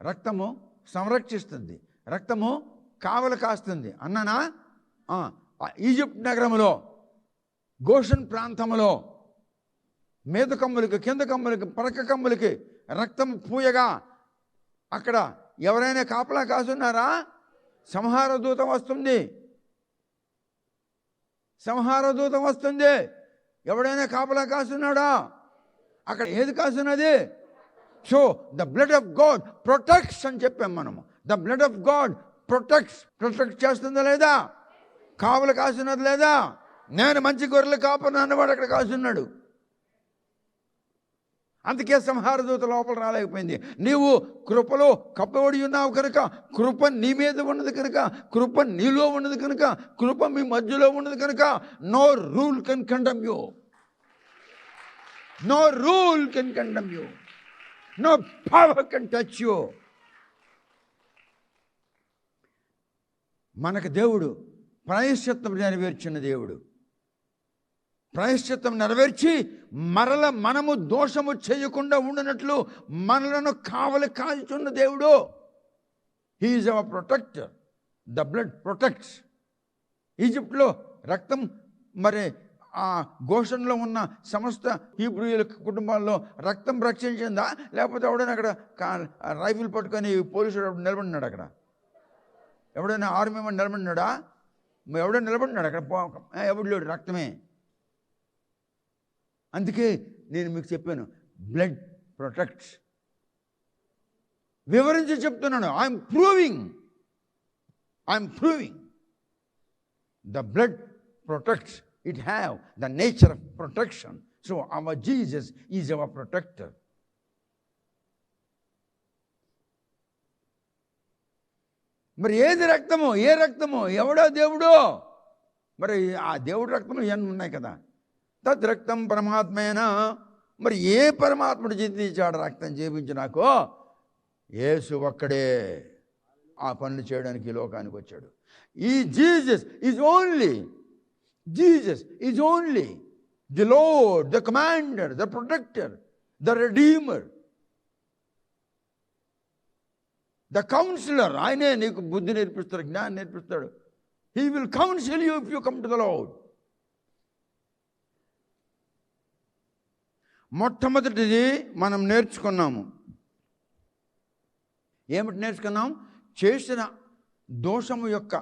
Speaker 1: రక్తము సంరక్షిస్తుంది, రక్తము కావలి కాస్తుంది. అన్నానా? ఈజిప్ట్ నగరంలో, గోషన్ ప్రాంతంలో మీద కమ్ములకి, కింద కమ్ములకి, పరక కమ్ములకి రక్తం పూయగా అక్కడ ఎవరైనా కాపలా కాసున్నారా? సంహార దూతం వస్తుంది. సంహార దూతం వస్తుంది. ఎవడైనా కాపలా కాసున్నాడా? అక్కడ ఏది కాసున్నది? So the blood of God protects అని చెప్పాం మనము. The blood of God protect చేస్తుందా లేదా? కాపులు కాసున్నది లేదా? నేను మంచి గొర్రెలు కాపున అన్నవాడు అక్కడ కాసున్నాడు. అందుకే సంహార దూత లోపల రాలేకపోయింది. నీవు కృపలో కప్పబడి ఉన్నావు కనుక, కృప నీ మీద ఉన్నది కనుక, కృప నీలో ఉన్నది కనుక, కృప మీ మధ్యలో ఉన్నది కనుక, no rule can condemn you. No rule can condemn you. No power can touch you. మనకు దేవుడు ప్రాయశ్చిత్తం నెరవేర్చిన దేవుడు. ప్రాయశ్చిత్తం నెరవేర్చి మరల మనము దోషము చేయకుండా ఉండనట్లు మనలను కావలి కాల్చున్న దేవుడు. He is our protector. The blood protects. ఈజిప్ట్లో రక్తం మరి ఆ గోషన్లో ఉన్న సమస్త హీబ్రూయుల కుటుంబాల్లో రక్తం రక్షించిందా, లేకపోతే ఎవడైనా అక్కడ రైఫిల్ పట్టుకొని పోలీసుడు నిలబడినాడు, అక్కడ ఎవడైనా ఆర్మీ వాడు నిలబడినాడా? ఎవడైనా నిలబడినాడు అక్కడ? ఎవడు లేడు, రక్తమే. అందుకే నేను మీకు చెప్పాను, బ్లడ్ ప్రొటెక్ట్స్. వివరించి చెప్తున్నాను. I'm proving the blood protects. It have the nature of protection. So our Jesus is our protector. మరి ఏది రక్తము? ఏ రక్తము? ఎవడో దేవుడు. మరి ఆ దేవుడు రక్తము ఇవన్నీ ఉన్నాయి కదా. తద్ రక్తం పరమాత్మేనా. మరి ఏ పరమాత్ముడు చింతించాడు రక్తం చేపించి? నాకు యేసు ఒక్కడే ఆ పనులు చేయడానికి ఈ లోకానికి వచ్చాడు. ఈ Jesus is only the Lord, the commander, the protector, the redeemer, the counsellor. ఆయనే నీకు బుద్ధి నేర్పిస్తాడు, జ్ఞానం నేర్పిస్తాడు. He will counsel you if you come to the Lord. మొట్టమొదటిది మనం నేర్చుకున్నాము. ఏమిటి నేర్చుకున్నాం? చేసిన దోషము యొక్క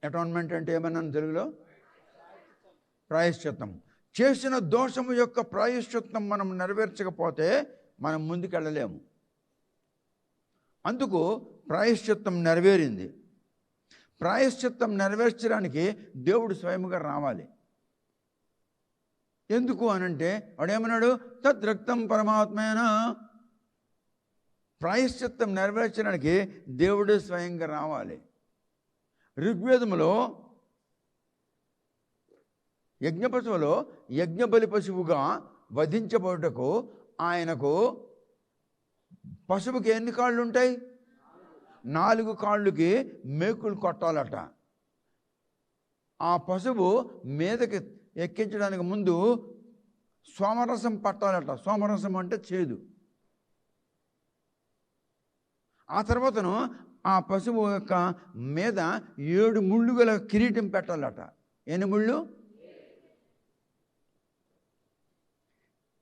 Speaker 1: అటాన్మెంట్ అంటే ఏమన్నాను తెలుగులో? ప్రాయశ్చిత్తం. చేసిన దోషము యొక్క ప్రాయశ్చిత్తం మనం నెరవేర్చకపోతే మనం ముందుకెళ్ళలేము. అందుకు ప్రాయశ్చిత్తం నెరవేరింది. ప్రాయశ్చిత్తం నెరవేర్చడానికి దేవుడు స్వయముగా రావాలి. ఎందుకు అనంటే వాడేమన్నాడు? తద్ రక్తం పరమాత్మేనా. ప్రాయశ్చిత్తం నెరవేర్చడానికి దేవుడు స్వయంగా రావాలి. ఋగ్వేదములో యజ్ఞపశువులో యజ్ఞబలి పశువుగా వధించబడుటకు ఆయనకు పశువుకి ఎన్ని కాళ్ళు ఉంటాయి? 4 కాళ్ళకి మేకులు కొట్టాలట. ఆ పశువు మీదకి ఎక్కించడానికి ముందు సోమరసం పట్టాలట. సోమరసం అంటే చేదు. ఆ తర్వాతను ఆ పశువు యొక్క మీద 7 ముళ్ళు గల కిరీటం పెట్టాలట. ఎన్ని ముళ్ళు?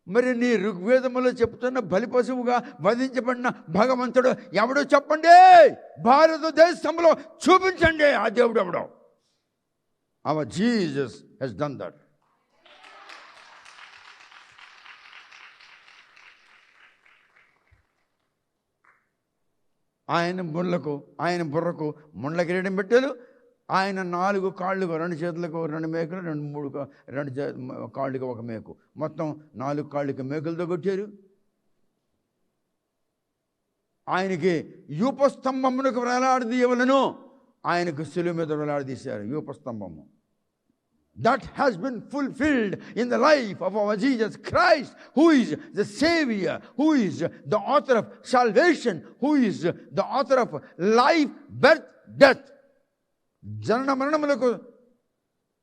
Speaker 1: మరి నీ ఋగ్వేదములో చెప్తున్న బలి పశువుగా వధించబడిన భగవంతుడు ఎవడో చెప్పండి. భారతదేశంలో చూపించండి ఆ దేవుడు ఎవడో. Our Jesus has done that. ఆయన బుర్రకు ముండ్ల కిరీటం పెట్టారు. ఆయన 4 కాళ్ళకు 2 చేతులకు 2 మేకులు, 2 కాళ్ళకి 1 మేకు, మొత్తం 4 కాళ్ళకి మేకులతో కొట్టారు. ఆయనకి యూపస్తంభమునకు వేలాడదీయవలను. ఆయనకు శిలువ మీద వేలాడదీశారు యూపస్తంభము. That has been fulfilled in the life of our Jesus Christ, who is the Savior, who is the author of salvation, who is the author of life, birth, death. జనన మరణములకు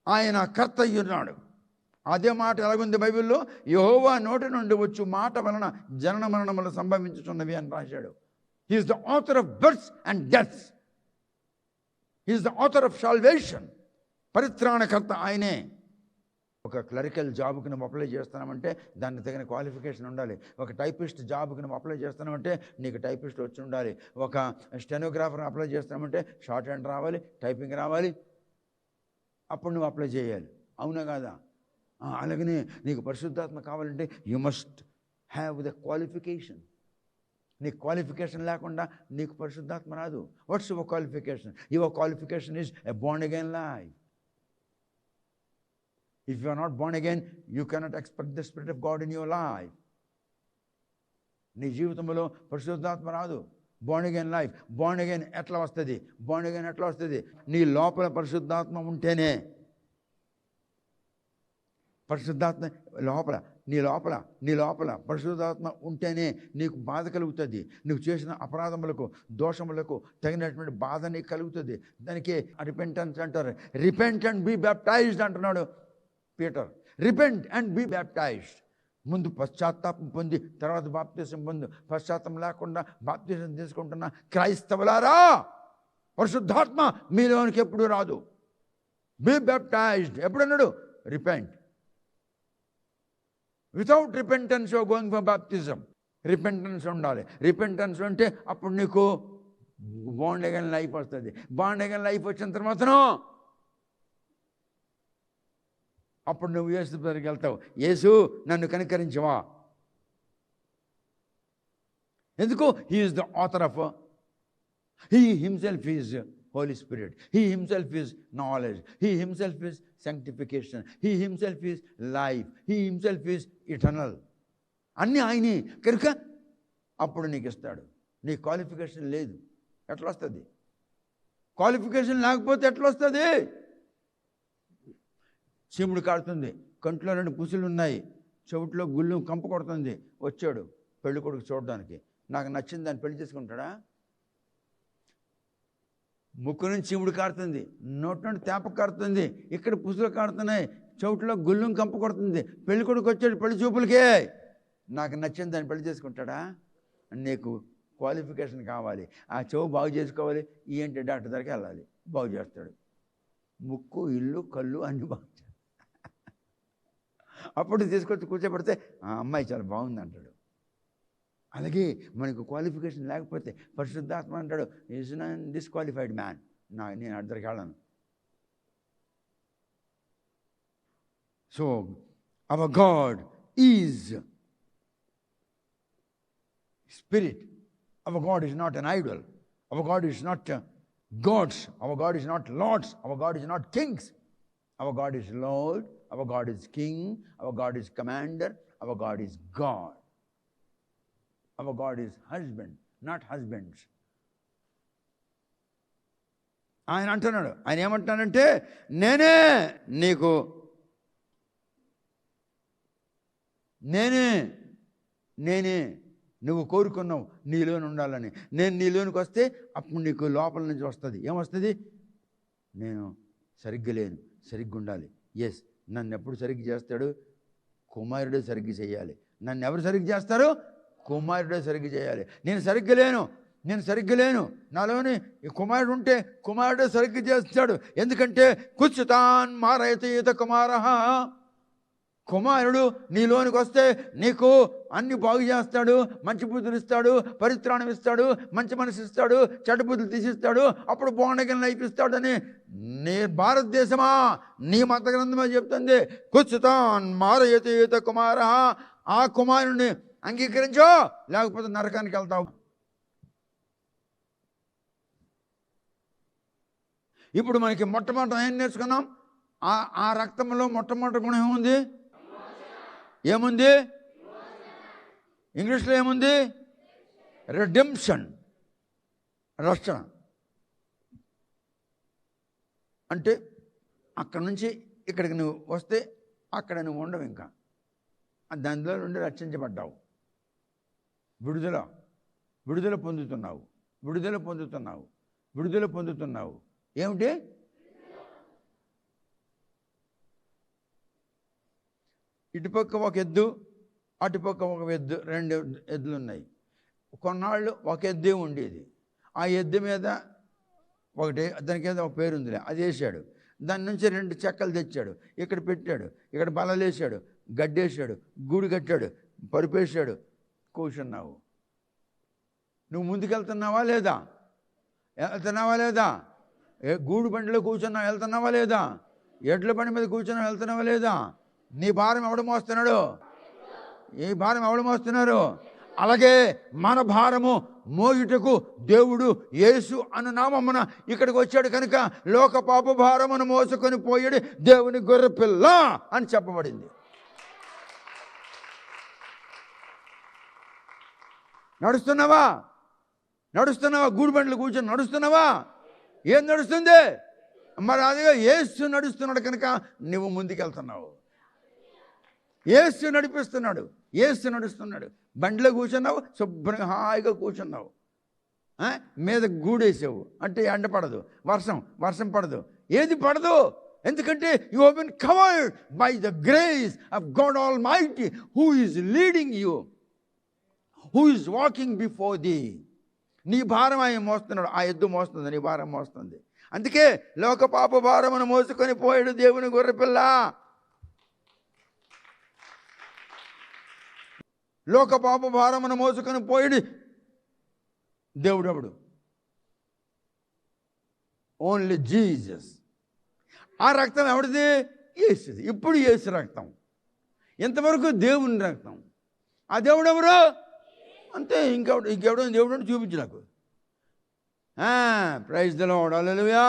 Speaker 1: ఆయన కర్త అయ్యున్నాడు. అదే మాట ఎలాగుంది బైబిల్లో? యెహోవా నోటి నుండి వచ్చు మాట వలన జనన మరణములు సంభవించుచున్నవి అని రాశాడు. He is the author of births and deaths. He is the author of salvation. పరిత్రాణకర్త ఆయనే. ఒక క్లరికల్ జాబ్కి నువ్వు అప్లై చేస్తున్నామంటే దానికి తగిన క్వాలిఫికేషన్ ఉండాలి. ఒక టైపిస్ట్ జాబ్కి నువ్వు అప్లై చేస్తున్నామంటే నీకు టైపిస్ట్ వచ్చి ఉండాలి. ఒక స్టెనోగ్రాఫర్ అప్లై చేస్తున్నామంటే షార్ట్ హ్యాండ్ రావాలి, టైపింగ్ రావాలి, అప్పుడు నువ్వు అప్లై చేయాలి. అవునా కాదా? అలాగనే నీకు పరిశుద్ధాత్మ కావాలంటే you must have the qualification. నీకు క్వాలిఫికేషన్ లేకుండా నీకు పరిశుద్ధాత్మ రాదు. What's your qualification? Your qualification is a Born again life. If you are not born again, you cannot expect the Spirit of God in your life. నీ జీవితంలో పరిశుద్ధాత్మ రాదు. Born again life. Born again ఎట్లా వస్తుంది? బోర్న్ అగైన్ ఎట్లా వస్తుంది? నీ లోపల పరిశుద్ధాత్మ ఉంటేనే. పరిశుద్ధాత్మ లోపల నీ లోపల పరిశుద్ధాత్మ ఉంటేనే నీకు బాధ కలుగుతుంది. నువ్వు చేసిన అపరాధములకు దోషములకు తగినటువంటి బాధ నీకు కలుగుతుంది. దానికి రిపెంటెన్స్ అంటారు. రిపెంట్ అండ్ బీ బ్యాప్టైజ్డ్ అంటున్నాడు Peter. Repent and be baptised. ముందు పశ్చాత్తాపం పొంది తర్వాత బాప్తిసం పొందు. పశ్చాత్తాపం లేకుండా బాప్తిసం తీసుకుంటున్న క్రైస్తవులారా, పరిశుద్ధాత్మ మీలోనికి ఎప్పుడు రాదు. బీ బ్యాప్టైజ్డ్ ఎప్పుడన్నాడు? Repent. Without repentance you are going for baptism. Repentance ఉండాలి. రిపెంటెన్స్ ఉంటే అప్పుడు నీకు బోర్న్ అగైన్ లైఫ్ వస్తుంది. బోర్న్ అగైన్ లైఫ్ వచ్చిన తర్వాత అప్పుడు నువ్వు యేసు దగ్గరికి వెళ్తావు. యేసు నన్ను కనికరించవా? ఎందుకు? He is the author of, he himself is Holy Spirit. He himself is knowledge. He himself is sanctification. He himself is life. He himself is eternal. అన్నీ ఆయనే కనుక అప్పుడు నీకు ఇస్తాడు. నీ క్వాలిఫికేషన్ లేదు, ఎట్లా వస్తుంది? క్వాలిఫికేషన్ లేకపోతే ఎట్లా వస్తుంది? చీముడు కాడుతుంది, కంట్లో 2 పుసులు ఉన్నాయి, చెవిట్లో గుళ్ళు కంప కొడుతుంది. వచ్చాడు పెళ్లి కొడుకు చూడడానికి. నాకు నచ్చింది దాన్ని పెళ్లి చేసుకుంటాడా? ముక్కు నుంచి చీముడు కారుతుంది, నోటి నుండి తేప కారుతుంది, ఇక్కడ పుసులు కారుతున్నాయి, చోట్లో గుళ్ళం కంప కొడుతుంది. పెళ్లి కొడుకు వచ్చాడు పెళ్లి చూపులకే. నాకు నచ్చింది దాన్ని పెళ్లి చేసుకుంటాడా? నీకు క్వాలిఫికేషన్ కావాలి. ఆ చెవు బాగు చేసుకోవాలి. ఏంటి డాక్టర్ దగ్గరికి వెళ్ళాలి, బాగు చేస్తాడు. ముక్కు, ఇల్లు, కళ్ళు అన్నీ బాగు చేస్తాడు. అప్పుడు తీసుకొచ్చి కూర్చోబెడితే ఆ అమ్మాయి చాలా బాగుంది అంటాడు. అలాగే మనకు క్వాలిఫికేషన్ లేకపోతే పరిశుద్ధాత్మ అంటాడు, ఈజ్ నాన్ డిస్క్వాలిఫైడ్ మ్యాన్. నేను అద్దరికి వెళ్ళను. So our God is spirit. Hour God is not an Idol. Hour God is not gods. Our God is not lords. Our God is not kings. Our God is Lord. Our God is King. Our God is Commander. Our God is God. Our God is husband, not husbands. ఆయన అంటున్నాడు, ఆయన ఏమంటున్నాడంటే, నేనే నువ్వు కోరుకున్నావు నీలోని ఉండాలని. నేను నీలోనికి వస్తే అప్పుడు నీకు లోపల నుంచి వస్తుంది. ఏమొస్తుంది? నేను సరిగ్గా లేను, సరిగ్గా ఉండాలి. ఎస్, నన్ను ఎప్పుడు సరిగ్గా చేస్తాడు? కుమారుడే సరిగ్గా చేయాలి. నన్ను ఎవరు సరిగ్గా చేస్తారు? కుమారుడే సరిగ్గా చేయాలి. నేను సరిగ్గా లేను. నాలోని ఈ కుమారుడు ఉంటే కుమారుడే సరిగ్గా చేస్తాడు. ఎందుకంటే కుచ్చుతాన్ మారయతీత కుమారః. కుమారుడు నీలోనికి వస్తే నీకు అన్ని బాగు చేస్తాడు, మంచి బుద్ధులు ఇస్తాడు, పరిత్రాణం ఇస్తాడు, మంచి మనసు ఇస్తాడు, చెడ్డ బుద్ధులు తీసిస్తాడు, అప్పుడు బోర్న్ లైఫ్ ఇస్తాడని నీ భారతదేశమా, నీ మత గ్రంథమే చెప్తుంది. కుచ్చుతాన్ మారయతీత కుమారః. ఆ కుమారుడిని అంగీకరించో, లేకపోతే నరకానికి వెళ్తావు. ఇప్పుడు మనకి మొట్టమొదటి ఏం నేర్చుకున్నాం? ఆ రక్తంలో మొట్టమొదటి గుణం ఏముంది? ఇంగ్లీష్లో ఏముంది? రెడెంప్షన్, రక్షణ. అంటే అక్కడి నుంచి ఇక్కడికి నువ్వు వస్తే అక్కడ నువ్వు ఉండవు, ఇంకా దానిలో నుండి రక్షించబడ్డావు. విడుదల పొందుతున్నావు. ఏమిటి? ఇటుపక్క ఒక ఎద్దు, అటుపక్క ఒక ఎద్దు, 2 ఎద్దులు ఉన్నాయి. కొన్నాళ్ళు ఒక ఎద్దే ఉండేది. ఆ ఎద్దు మీద ఒకటి, దానికి ఏదో ఒక పేరు ఉందిలే, అది వేసాడు. దాని నుంచి 2 చెక్కలు తెచ్చాడు, ఇక్కడ పెట్టాడు, ఇక్కడ బలలు వేసాడు, గడ్డేసాడు, గూడు కట్టాడు, పరుపేసాడు, కూర్చున్నావు. నువ్వు ముందుకెళ్తున్నావా లేదా? గూడు బండిలో కూర్చున్నావు, వెళ్తున్నావా లేదా? ఎడ్ల బండి మీద కూర్చున్నావు, వెళ్తున్నావా లేదా? నీ భారం ఎవడు మోస్తున్నాడు? ఈ భారం ఎవడు మోస్తున్నారు? అలాగే మన భారము మోయుటకు దేవుడు యేసు అను నామమున ఇక్కడికి వచ్చాడు కనుక లోక పాప భారమును మోసుకొని పోయాడు దేవుని గొర్రెపిల్ల అని చెప్పబడింది. నడుస్తున్నావా? గూడుబండ్లు కూర్చొని నడుస్తున్నావా? ఏం నడుస్తుంది? మరి అదిగా యేసు నడుస్తున్నాడు కనుక నువ్వు ముందుకెళ్తున్నావు. యేసు నడుస్తున్నాడు. బండిలో కూర్చున్నావు, శుభ్రంగా హాయిగా కూర్చున్నావు. మీద గూడేసావు అంటే ఎండ పడదు, వర్షం పడదు, ఏది పడదు. ఎందుకంటే you have been covered by the grace of God almighty who is leading you, who is walking before thee. నీ భారం ఆయన మోస్తున్నాడు, ఆ ఎద్దు మోస్తుంది, నీ భారం మోస్తుంది. అందుకే లోక పాప భారమును మోసుకొని పోయాడు దేవుని గొర్రెపిల్ల. లోక పాప భారమును మోసుకొని పోయాడు దేవుడు. ఎవడు? Only Jesus. ఆ రక్తం ఎవడిది? యేసుది. ఇప్పుడు యేసు రక్తం, ఇంతవరకు దేవుని రక్తం. ఆ దేవుడు ఎవరు? అంతే. ఇంకెవడో దేవుడు అంటే చూపించు నాకు. ప్రైజ్ ద లార్డ్, హల్లెలూయా.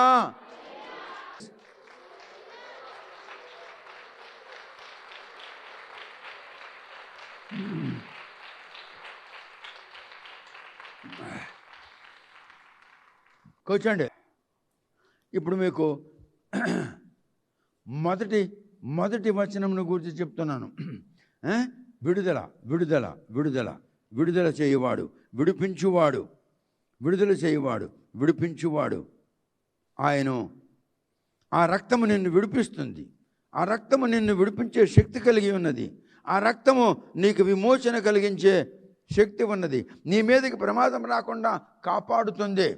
Speaker 1: కూర్చోండి. ఇప్పుడు మీకు మొదటి వచనమును గురించి చెప్తున్నాను. విడుదల చేయువాడు, విడిపించువాడు ఆయన. ఆ రక్తము నిన్ను విడిపిస్తుంది. ఆ రక్తము నిన్ను విడిపించే శక్తి కలిగి ఉన్నది. ఆ రక్తము నీకు విమోచన కలిగించే శక్తి ఉన్నది. నీ మీదకి ప్రమాదం రాకుండా కాపాడుతుంది.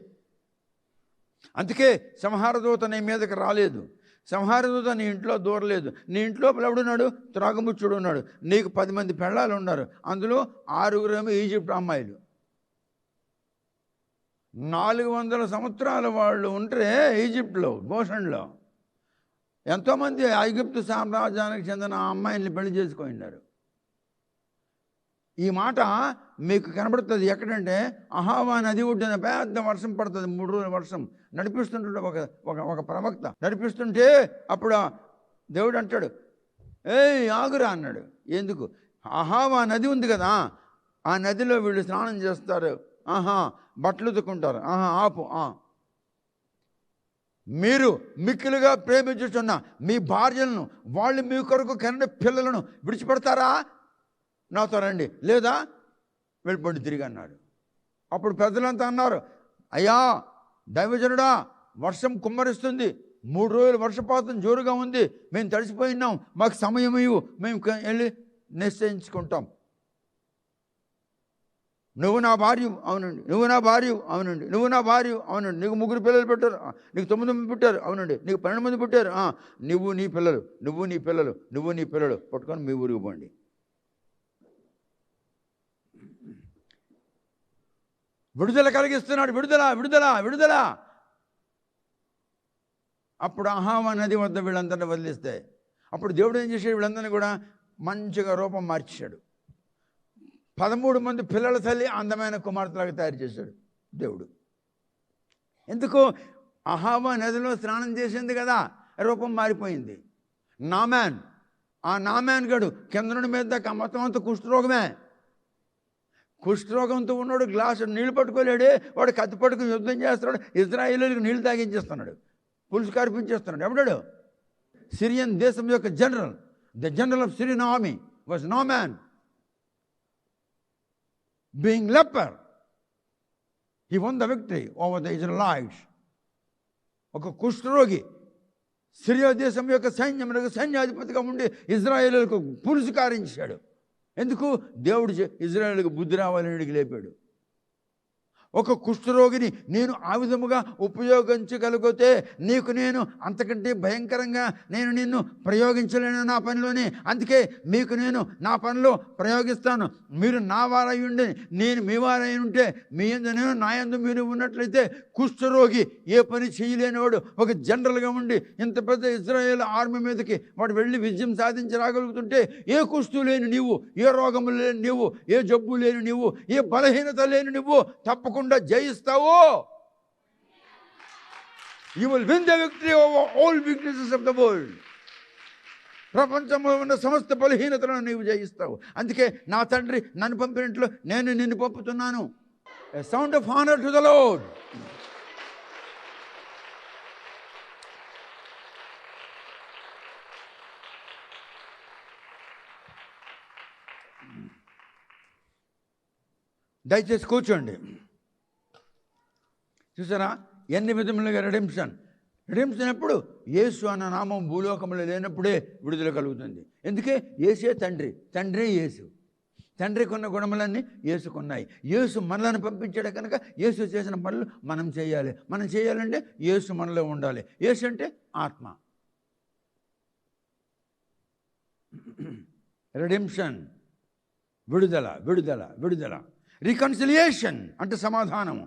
Speaker 1: అందుకే సంహారదూత నీ మీదకి రాలేదు. సంహారదూత నీ ఇంట్లో దూరలేదు. నీ ఇంట్లో ఎవడున్నాడు? త్రాగుముచ్చుడు ఉన్నాడు. నీకు 10 మంది పెళ్ళాలు ఉన్నారు. అందులో 6 ఈజిప్ట్ అమ్మాయిలు. 400 సంవత్సరాల వాళ్ళు ఉంటే ఈజిప్ట్లో, గోషన్లో ఎంతోమంది ఐగుప్తు సామ్రాజ్యానికి చెందిన అమ్మాయిల్ని పెళ్లి చేసుకున్నారు. ఈ మాట మీకు కనబడుతుంది ఎక్కడంటే అహావా నది ఒడ్డున పెద్ద వర్షం పడుతుంది, 3 రోజుల వర్షం. నడిపిస్తుంటే ఒక ప్రవక్త నడిపిస్తుంటే అప్పుడు దేవుడు అంటాడు, ఏయ్ ఆగురా అన్నాడు. ఎందుకు? అహావా నది ఉంది కదా, ఆ నదిలో వీళ్ళు స్నానం చేస్తారు, బట్టలు ఉతుక్కుంటారు, ఆపు. మీరు మిక్కిలుగా ప్రేమించుచున్న మీ భార్యలను, వాళ్ళు మీ కొరకు కన్న పిల్లలను విడిచిపెడతారా? నాతో రండి, లేదా వెళ్ళిపోండి తిరిగి అన్నాడు. అప్పుడు పెద్దలంతా అన్నారు, అయ్యా దైవజనుడా, వర్షం కుమ్మరిస్తుంది, 3 రోజులు వర్షపాతం జోరుగా ఉంది, మేము తడిసిపోయినాం, మాకు సమయం ఇవ్వు, మేము వెళ్ళి నిశ్చయించుకుంటాం. నువ్వు నా భార్య, అవునండి. నువ్వు నా భార్య, అవునండి. నువ్వు నా భార్య, అవునండి. నీకు 3 పిల్లలు పెట్టారు, నీకు 9 మంది పుట్టారు, అవునండి. నీకు 12 మంది పుట్టారు, నువ్వు నీ పిల్లలు పట్టుకొని మీ ఊరికి పోండి. విడుదల కలిగిస్తున్నాడు, విడుదల. అప్పుడు అహావా నది వద్ద వీళ్ళందరినీ వదిలిస్తే అప్పుడు దేవుడు ఏం చేశాడు? వీళ్ళందరినీ కూడా మంచిగా రూపం మార్చాడు. 13 మంది పిల్లల తల్లి అందమైన కుమార్తెలాగా తయారు చేశాడు దేవుడు. ఎందుకు? అహావా నదిలో స్నానం చేసింది కదా, రూపం మారిపోయింది. ఆ నామాన్ గడు కింద నుండి మీద దాకా మొత్తం అంతా కుష్ఠరోగంతో ఉన్నాడు. గ్లాసు నీళ్లు పట్టుకోలేడే, వాడు కత్తి పట్టుకుని యుద్ధం చేస్తున్నాడు, ఇజ్రాయేలీలకు నీళ్లు తాగించేస్తున్నాడు, పులుసు కార్పించేస్తున్నాడు. ఎవడాడు? సిరియన్ దేశం యొక్క general, the general of Syrian army was నామాన్. Being leper, he won the victory over the Israelites. ఒక కుష్ఠరోగి సిరియా దేశం యొక్క సైన్యాధిపతిగా ఉండి ఇజ్రాయేలులకు పురుషకారించాడు. ఎందుకు? దేవుడు ఇజ్రాయేలుకు బుద్ధి రావాలని లేపాడు. ఒక కుష్ఠరోగిని నేను ఆ విధముగా ఉపయోగించగలిగితే నీకు నేను అంతకంటే భయంకరంగా నేను నిన్ను ప్రయోగించలేను నా పనిలోనే. అందుకే మీకు నేను నా పనిలో ప్రయోగిస్తాను. మీరు నా వారై ఉండి నేను మీ వారై ఉంటే మీ యందు నేను నా యందు మీరు ఉన్నట్లయితే కుష్ఠరోగి ఏ పని చేయలేనివాడు ఒక జనరల్గా ఉండి ఇంత పెద్ద ఇజ్రాయేల్ ఆర్మీ మీదకి వాడు వెళ్ళి విజయం సాధించి రాగలుగుతుంటే ఏ కుష్ఠు లేని నీవు, ఏ రోగము లేని నీవు, ఏ జబ్బు లేని నీవు, ఏ బలహీనత లేని నువ్వు తప్పకుండా జయిస్తావు. You will win the victory over all weaknesses of the world. ప్రపంచంలో ఉన్న సమస్త బలహీనతలను నీవు జయిస్తావు. అందుకే నా తండ్రి నన్ను పంపినట్లు నేను నిన్ను పంపుతున్నాను. A sound of honor to the Lord. దయచేసి కూర్చోండి. చూసారా ఎన్ని విధములుగా రిడెంప్షన్ ఎప్పుడు యేసు అన్న నామం భూలోకంలో లేనప్పుడే విడుదల కలుగుతుంది. ఎందుకే యేసే తండ్రి, తండ్రే యేసు. తండ్రికి ఉన్న గుణములన్నీ యేసుకున్నాయి. యేసు మనలను పంపించాడు కనుక యేసు చేసిన పనులు మనం చేయాలి. మనం చేయాలంటే యేసు మనలో ఉండాలి. యేసు అంటే ఆత్మ. రిడెంప్షన్ విడుదల విడుదల విడుదల. రికన్సిలియేషన్ అంటే సమాధానము.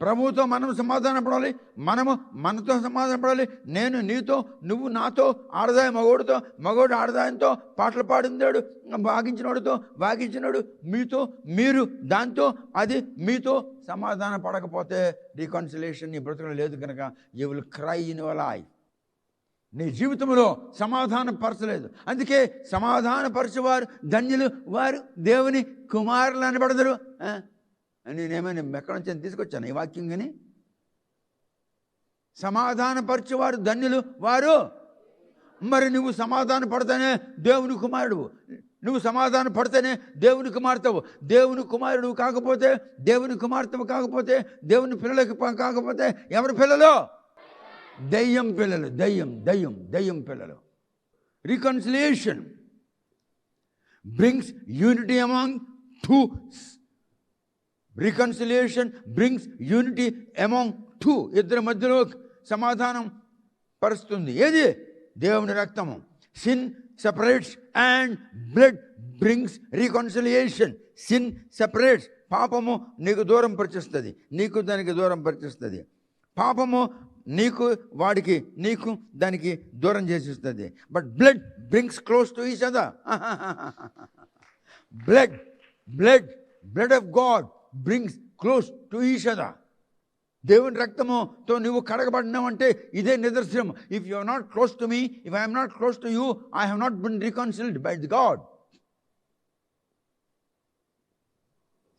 Speaker 1: ప్రభువుతో మనం సమాధాన పడాలి, మనము మనతో సమాధాన పడాలి. నేను నీతో, నువ్వు నాతో, ఆడదాయి మగోడితో, మగోడు ఆడదాయంతో, పాటలు పాడిందాడు వాగించినోడితో, వాగించినాడు మీతో, మీరు దాంతో, అది మీతో సమాధాన పడకపోతే రికన్సిలియేషన్ నీ బ్రతుకులు లేదు కనుక you will cry in your life. నీ జీవితంలో సమాధానం పరచలేదు. అందుకే సమాధానపరచువారు ధన్యులు, వారు దేవుని కుమారులు అనబడదురు. నేనేమైనా ఎక్కడి నుంచి తీసుకొచ్చాను ఈ వాక్యం? కానీ సమాధానపరచువారు ధన్యులు వారు. మరి నువ్వు సమాధాన పడితేనే దేవుని కుమారుడు, నువ్వు సమాధాన పడితేనే దేవుని కుమార్తెవు. దేవుని కుమారుడు కాకపోతే, దేవుని కుమార్తెవు కాకపోతే, దేవుని పిల్లలకి కాకపోతే ఎవరి పిల్లలు? దయ్యం పిల్లలు. దయ్యం దయ్యం దయ్యం పిల్లలు. Reconciliation brings unity among two. Reconciliation brings unity among two. ఇద్దరి మధ్యలో సమాధానం పరుస్తుంది. ఏది? దేవుని రక్తము. Sin separates and blood brings reconciliation. Sin separates. పాపము నీకు దూరం పరిచేస్తుంది, నీకు దానికి దూరం పరిచేస్తుంది. పాపము నీకు వాడికి నీకు దానికి దూరం చేసిస్తుంది. But blood brings close to each other. Blood blood blood of God brings close to each other. దేవుని రక్తముతో నువ్వు కడగబడినావంటే ఇదే నిదర్శనం. If you are not close to me, if I am not close to you, I have not been reconciled by God.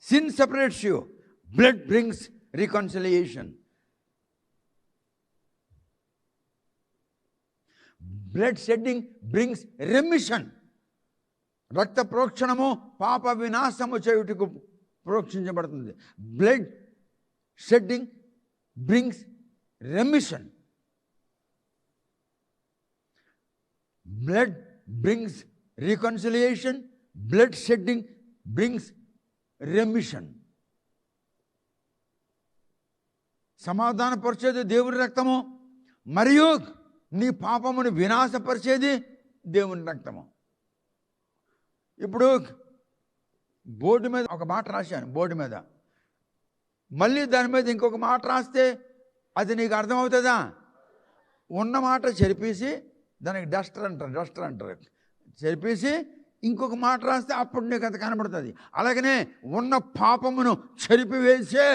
Speaker 1: Sin separates you, blood brings reconciliation. Blood shedding brings remission. రక్త ప్రోక్షణము పాప వినాశము చేయుటకు ప్రోక్షించబడుతుంది. Blood shedding brings remission. Blood brings reconciliation, blood shedding brings remission. సమాధానపరిచేది దేవుని రక్తము, మరియు నీ పాపమును వినాశపరిచేది దేవుని రక్తము. ఇప్పుడు బోర్డు మీద ఒక మాట రాశాను, బోర్డు మీద మళ్ళీ దాని మీద ఇంకొక మాట రాస్తే అది నీకు అర్థమవుతుందా? ఉన్న మాట చెరిపేసి, దానికి డస్టర్ అంటారు, చెరిపేసి ఇంకొక మాట రాస్తే అప్పుడు నీకు అది కనబడుతుంది. అలాగనే ఉన్న పాపమును చెరిపివేసే,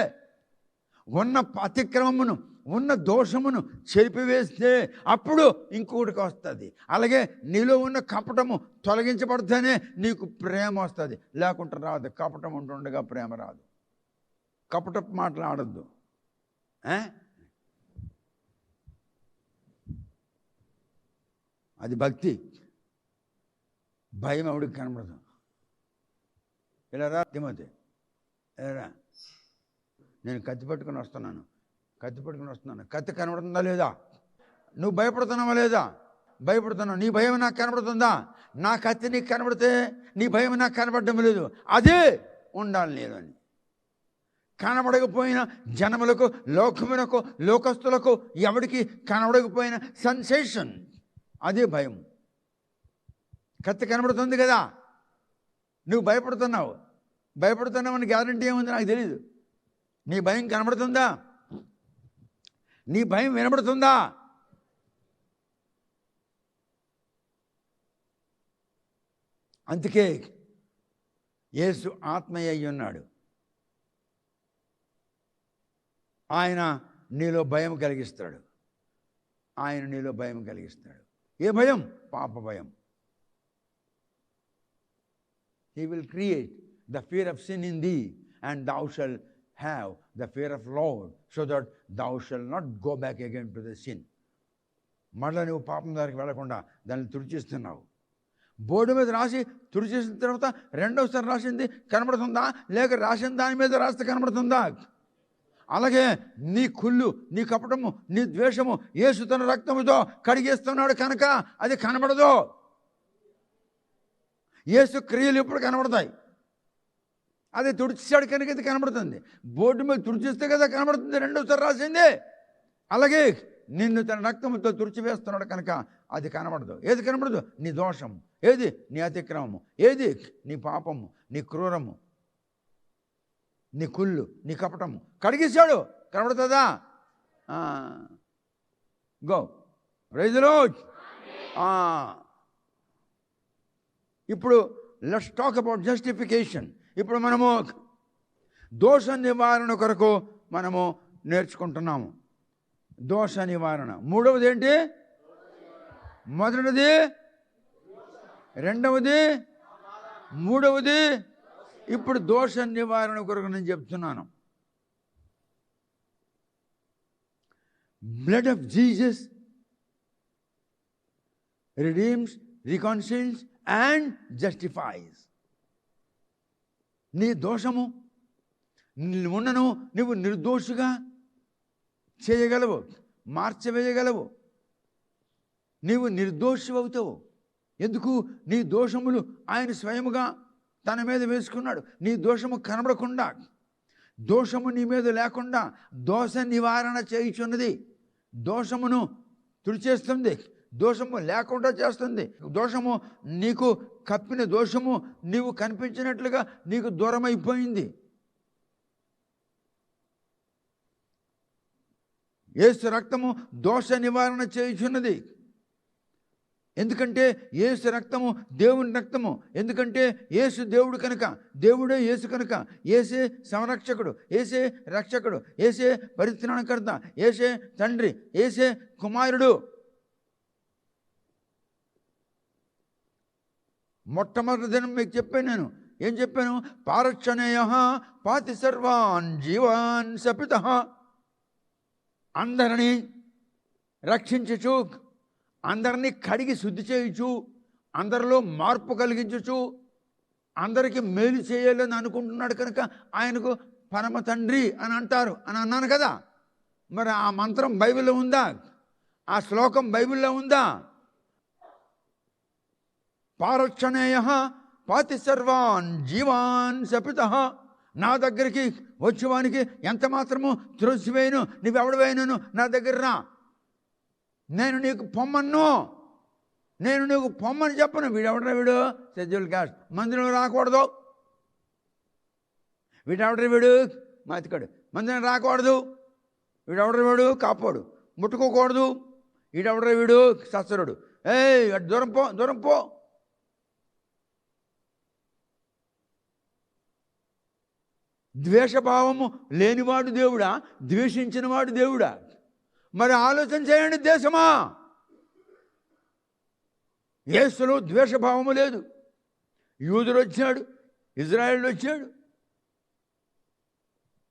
Speaker 1: ఉన్న అతిక్రమమును, ఉన్న దోషమును చెరిపివేస్తే అప్పుడు ఇంకొకటికి వస్తుంది. అలాగే నీలో ఉన్న కపటము తొలగించబడితేనే నీకు ప్రేమ వస్తుంది, లేకుంటే రాదు. కపటం ఉంటుండగా ప్రేమ రాదు. కపటపు మాటలు ఆడద్దు. అది భక్తి. భయం ఎవడికి కనబడదు. ఇలా రా తిమోతి, ఇలా రా, నేను కత్తి పట్టుకుని వస్తున్నాను, కత్తి కనబడుతుందా లేదా? నువ్వు భయపడుతున్నావా లేదా? భయపడుతున్నావు. నీ భయం నాకు కనబడుతుందా? నా కత్తి నీకు కనబడితే నీ భయం నాకు కనబడడం లేదు, అదే ఉండాలి నేను అని. కనబడకపోయిన జనములకు, లోకమునకు, లోకస్తులకు, ఎవరికి కనబడకపోయిన సెన్సేషన్, అదే భయం. కత్తి కనబడుతుంది కదా, నువ్వు భయపడుతున్నావని గ్యారంటీ ఏముంది నాకు తెలీదు. నీ భయం కనబడుతుందా? నీ భయం వినబడుతుందా? అందుకే యేసు ఆత్మయ్య అయి ఉన్నాడు. ఆయన నీలో భయం కలిగిస్తాడు. ఆయన నీలో భయం కలిగిస్తాడు. ఏ భయం? పాప భయం. He will create the fear of sin in thee, and thou shalt have the fear of Lord, so that thou shalt not go back again to the sin. మళ్ళీ నువ్వు పాపం దగ్గరికి వెళ్లకుండా దాన్ని తుడిచిస్తున్నావు. బోర్డు మీద రాసి తుడిచేసిన తర్వాత రెండవసారి రాసింది కనబడుతుందా, లేక రాసిన దాని మీద రాస్తే కనబడుతుందా? అలాగే నీ కుళ్ళు, నీ కపటము, నీ ద్వేషము యేసు తన రక్తముతో కడిగేస్తున్నాడు కనుక అది కనబడదు. యేసు క్రియలు ఎప్పుడు కనబడతాయి? అది తుడిచాడు కనుక ఇది కనబడుతుంది. బోర్డు మీద తుడిచిస్తే కదా కనబడుతుంది రెండోసారి రాసింది. అలాగే నిన్ను తన రక్తముతో తుడిచివేస్తున్నాడు కనుక అది కనబడదు. ఏది కనబడదు? నీ దోషము. ఏది? నీ అతిక్రమము. ఏది? నీ పాపము, నీ క్రూరము, నీ కుళ్ళు, నీ కపటము. కడిగేశాడు, కనబడుతుందా? Go praise the Lord. ఇప్పుడు లెట్స్ టాక్ అబౌట్ జస్టిఫికేషన్. ఇప్పుడు మనము దోష నివారణ కొరకు మనము నేర్చుకుంటున్నాము. దోష నివారణ. మూడవది ఏంటి? మొదటిది, రెండవది, మూడవది. ఇప్పుడు దోష నివారణ కొరకు నేను చెప్తున్నాను. Blood of Jesus redeems, reconciles and justifies. నీ దోషము ఉన్నను నువ్వు నిర్దోషిగా చేయగలవు, మార్చివేయగలవు. నీవు నిర్దోషి అవుతావు. ఎందుకు? నీ దోషములు ఆయన స్వయముగా తన మీద వేసుకున్నాడు. నీ దోషము కనబడకుండా, దోషము నీ మీద లేకుండా దోష నివారణ చేయుచున్నది. దోషమును తుడిచేస్తుంది, దోషము లేకుండా చేస్తుంది. దోషము నీకు కప్పిన దోషము నీవు కనిపించినట్లుగా నీకు దూరం అయిపోయింది. యేసు రక్తము దోష నివారణ చేయుచున్నది. ఎందుకంటే యేసు రక్తము దేవుని రక్తము. ఎందుకంటే యేసు దేవుడు కనుక, దేవుడే యేసు కనుక, యేసే సంరక్షకుడు, యేసే రక్షకుడు, యేసే పరిత్రాణకర్త, యేసే తండ్రి, యేసే కుమారుడు. మొట్టమొదటి దినం మీకు చెప్పాను. నేను ఏం చెప్పాను? పారక్షణేయ పాతి సర్వాన్ జీవాన్ శపిత. అందరినీ రక్షించుచు, అందరినీ కడిగి శుద్ధి చేయుచు, అందరిలో మార్పు కలిగించుచు, అందరికీ మేలు చేయాలని అనుకుంటున్నాడు కనుక ఆయనకు పరమ తండ్రి అని అంటారు అని అన్నాను కదా. మరి ఆ మంత్రం బైబిల్లో ఉందా? ఆ శ్లోకం బైబిల్లో ఉందా? పారక్షణేయ పాతి సర్వాన్ జీవాన్ శపిత. నా దగ్గరికి వచ్చేవానికి ఎంత మాత్రము త్రోసివేయను. నువ్వెవడవేయను, నా దగ్గర రా. నేను నీకు పొమ్మను, నేను నీకు పొమ్మని చెప్పను. వీడెవడరా? వీడు షెడ్యూల్ కాస్ట్, మందిరం రాకూడదు. వీడెవడరా? వీడు మాతికాడు, మందిరం రాకూడదు. వీడెవడరా? వీడు కాపోడు, ముట్టుకోకూడదు. వీడెవడరా? వీడు సత్సరుడు. అటు దూరం పో, దూరం పో. ద్వేషభావము లేనివాడు దేవుడా? ద్వేషించినవాడు దేవుడా? మరి ఆలోచన చేయండి దేశమా. యేసులో ద్వేషభావము లేదు. యూదులు వచ్చాడు, ఇజ్రాయేల్ వచ్చాడు,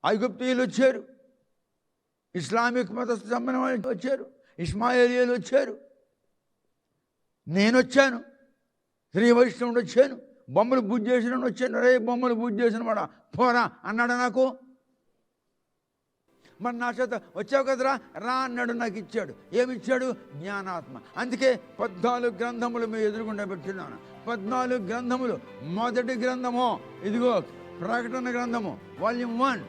Speaker 1: ఐగుప్తీయులు వచ్చారు, ఇస్లామిక్ మత సంబంధం వచ్చారు, ఇస్మాయిలీయులు వచ్చారు, నేను వచ్చాను, శ్రీ వైష్ణవుడు వచ్చాను, బొమ్మలు పూజ చేసిన వచ్చాను. రే బొమ్మలు పూజ చేసిన వాడా పోరా అన్నాడు నాకు. మరి నా చేత వచ్చావు కదరా, రా అన్నాడు. నాకు ఇచ్చాడు. ఏమిచ్చాడు? జ్ఞానాత్మ. అందుకే 14 గ్రంథములు మీ ఎదురుగుండా పెట్టున్నాను. 14 గ్రంథములు. మొదటి గ్రంథము ఇదిగో ప్రకటన గ్రంథము వాల్యూమ్ 1.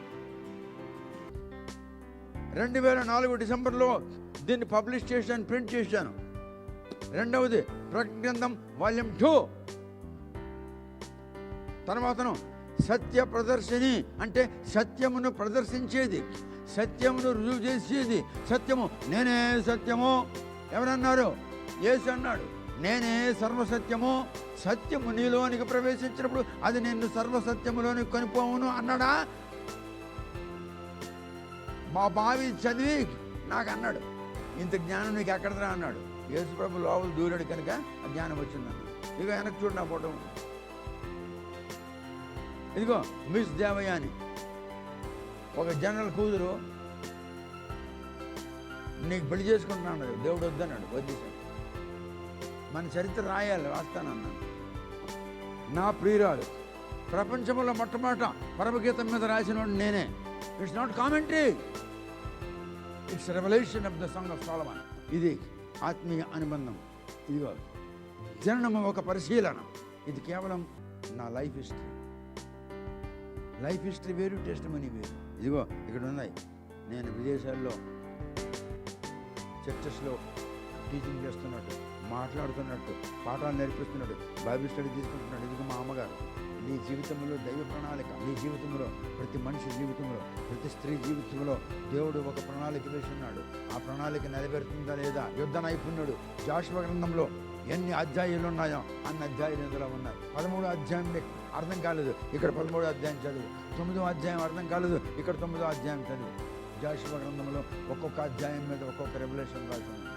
Speaker 1: 2004 డిసెంబర్లో దీన్ని పబ్లిష్ చేశాను, ప్రింట్ చేశాను. రెండవది ప్రకటన గ్రంథం వాల్యూమ్ 2. తర్వాతను సత్య ప్రదర్శిని అంటే సత్యమును ప్రదర్శించేది, సత్యమును రుజువు చేసేది. సత్యము, నేనే సత్యము. ఎవరన్నారు? యేసు అన్నాడు, నేనే సర్వసత్యము. సత్యము నీలోనికి ప్రవేశించినప్పుడు అది నిన్ను సర్వసత్యములోనికి కొనిపోవును అన్నాడా? మా బావి చదివి నాకు అన్నాడు, ఇంత జ్ఞానం నీకు ఎక్కడదా అన్నాడు. యేసు ప్రభు లోపల దూరాడు కనుక ఆ జ్ఞానం వచ్చిందన్నాడు. ఇక వెనక్కి చూడు, నా ఫోటో ఇదిగో. మిస్ దేవయ్య అని ఒక జనరల్ కూతురు నీకు పెళ్లి చేసుకుంటున్నాడు, దేవుడు వద్దన్నాడు, వద్దేశాడు. మన చరిత్ర రాస్తానన్నాను. నా ప్రియురాలు ప్రపంచంలో మొట్టమొదట పరమగీతం మీద రాసినోడు నేనే. It's not commentary, it's revolution of the song of Solomon. ఇది ఆత్మీయ అనుబంధం. ఇదిగో జననము ఒక పరిశీలన. ఇది కేవలం నా లైఫ్ హిస్టరీ. లైఫ్ హిస్టరీ వేరు, టెస్టిమనీ వేరు. ఇదిగో ఇక్కడ ఉన్నాయి. నేను విదేశాల్లో చర్చెస్లో టీచింగ్ చేస్తున్నట్టు, మాట్లాడుతున్నట్టు, పాఠాలు నేర్పిస్తున్నట్టు, బైబిల్ స్టడీ తీసుకుంటున్నాడు. ఇదిగో మా అమ్మగారు. నీ జీవితంలో దైవ ప్రణాళిక, నీ జీవితంలో, ప్రతి మనిషి జీవితంలో, ప్రతి స్త్రీ జీవితంలో దేవుడు ఒక ప్రణాళిక వేసి ఉన్నాడు. ఆ ప్రణాళిక నెరవేరుతుందా లేదా? యుద్ధ నైపుణ్యుడు. జాషువా గ్రంథంలో ఎన్ని అధ్యాయాలు ఉన్నాయో అన్ని అధ్యాయాలు ఇందులో ఉన్నాయి. 13వ అధ్యాయం అర్థం కాలేదు, ఇక్కడ 13వ అధ్యాయం చదువు. 9వ అధ్యాయం అర్థం కాలేదు, ఇక్కడ 9వ అధ్యాయం చదువు. జాషువా గ్రంథంలో ఒక్కొక్క అధ్యాయం మీద ఒక్కొక్క రెవల్యూషన్ రాసి ఉంది.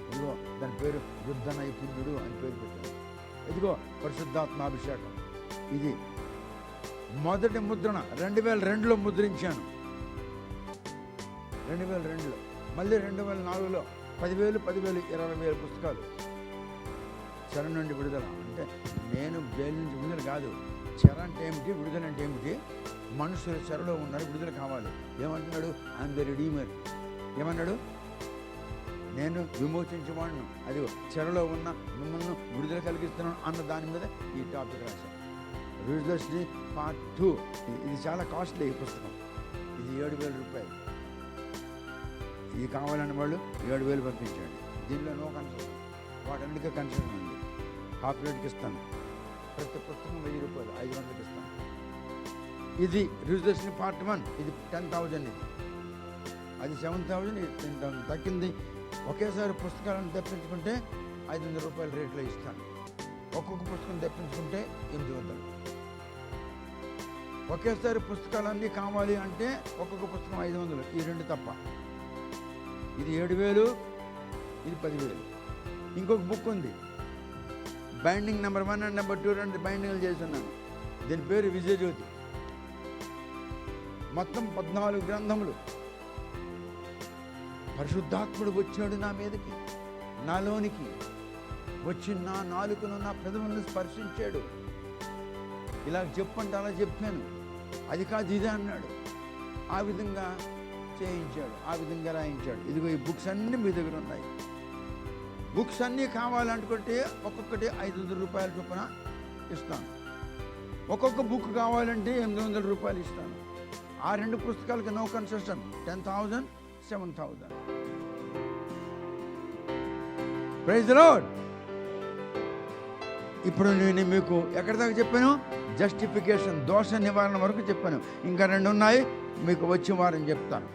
Speaker 1: ఇదిగో దాని పేరు యుద్ధ నైపుణ్యుడు అని పేరు పెట్టారు. ఇదిగో పరిశుద్ధాత్మాభిషేకం. ఇది మొదటి ముద్రణ 2002లో ముద్రించాను. 2002లో, మళ్ళీ 2004లో 10,000 20,000 పుస్తకాలు. చెర నుండి విడుదల అంటే నేను జైలు నుంచి విడుదల కాదు. చెర అంటే ఏమిటి, విడుదల అంటే ఏమిటి? మనుషులు చెరలో ఉన్నారు, విడుదల కావాలి. ఏమంటున్నాడు? I'm the redeemer. ఏమన్నాడు? నేను విమోచించేవాడిని, అది చెరలో ఉన్న మిమ్మల్ని విడుదల కలిగిస్తున్నాను అన్న దాని మీద ఈ టాపిక్ రాశాను. Reservation part 2. ఇది చాలా కాస్ట్లీ ఈ పుస్తకం. ఇది 7,000 రూపాయలు. ఇది కావాలని వాళ్ళు 7,000 పంపించండి. దీనిలో నో కన్సెషన్, వాటన్నిటికీ కన్సెషన్ ఉంది. హాఫ్ రేట్కి ఇస్తాను. ప్రతి పుస్తకం 1,000 రూపాయలు, 500కి ఇస్తాను. ఇది రిజర్వేషన్ పార్ట్ 1. ఇది 10,000. ఇది అది 7,000, ఇది 10,000 తగ్గింది. ఒకేసారి పుస్తకాలను తెప్పించుకుంటే 500 రూపాయల రేట్లో ఇస్తాను. ఒక్కొక్క పుస్తకం తెప్పించుకుంటే 800. ఒకేసారి పుస్తకాలన్నీ కావాలి అంటే ఒక్కొక్క పుస్తకం 500. ఈ రెండు తప్ప. ఇది 7,000, ఇది 10,000. ఇంకొక బుక్ ఉంది, బైండింగ్ నెంబర్ 1 అండ్ నెంబర్ 2 రెండు బైండింగ్లు చేస్తున్నాను. దీని పేరు విజయజ్యోతి. మొత్తం 14 గ్రంథములు. పరిశుద్ధాత్ముడు వచ్చాడు నా మీదకి, నాలోనికి వచ్చి నా నాలుకను, నా పెదవులను స్పర్శించాడు. ఇలా చెప్పంటే అలా చెప్పాను. అది కాదు ఇదే అన్నాడు. ఆ విధంగా చేయించాడు, ఆ విధంగా రాయించాడు. ఇదిగో ఈ బుక్స్ అన్నీ మీ దగ్గర ఉన్నాయి. బుక్స్ అన్నీ కావాలనుకుంటే ఒక్కొక్కటి 500 రూపాయల చొప్పున ఇస్తాను. ఒక్కొక్క బుక్ కావాలంటే 800 రూపాయలు ఇస్తాను. ఆ రెండు పుస్తకాలకి no concession. 10,000, 7,000. Praise the Lord. ఇప్పుడు నేను మీకు ఎక్కడి దాకా చెప్పాను? జస్టిఫికేషన్, దోష నివారణ వరకు చెప్పాను. ఇంకా 2 ఉన్నాయి, మీకు వచ్చే వారం చెప్తాను.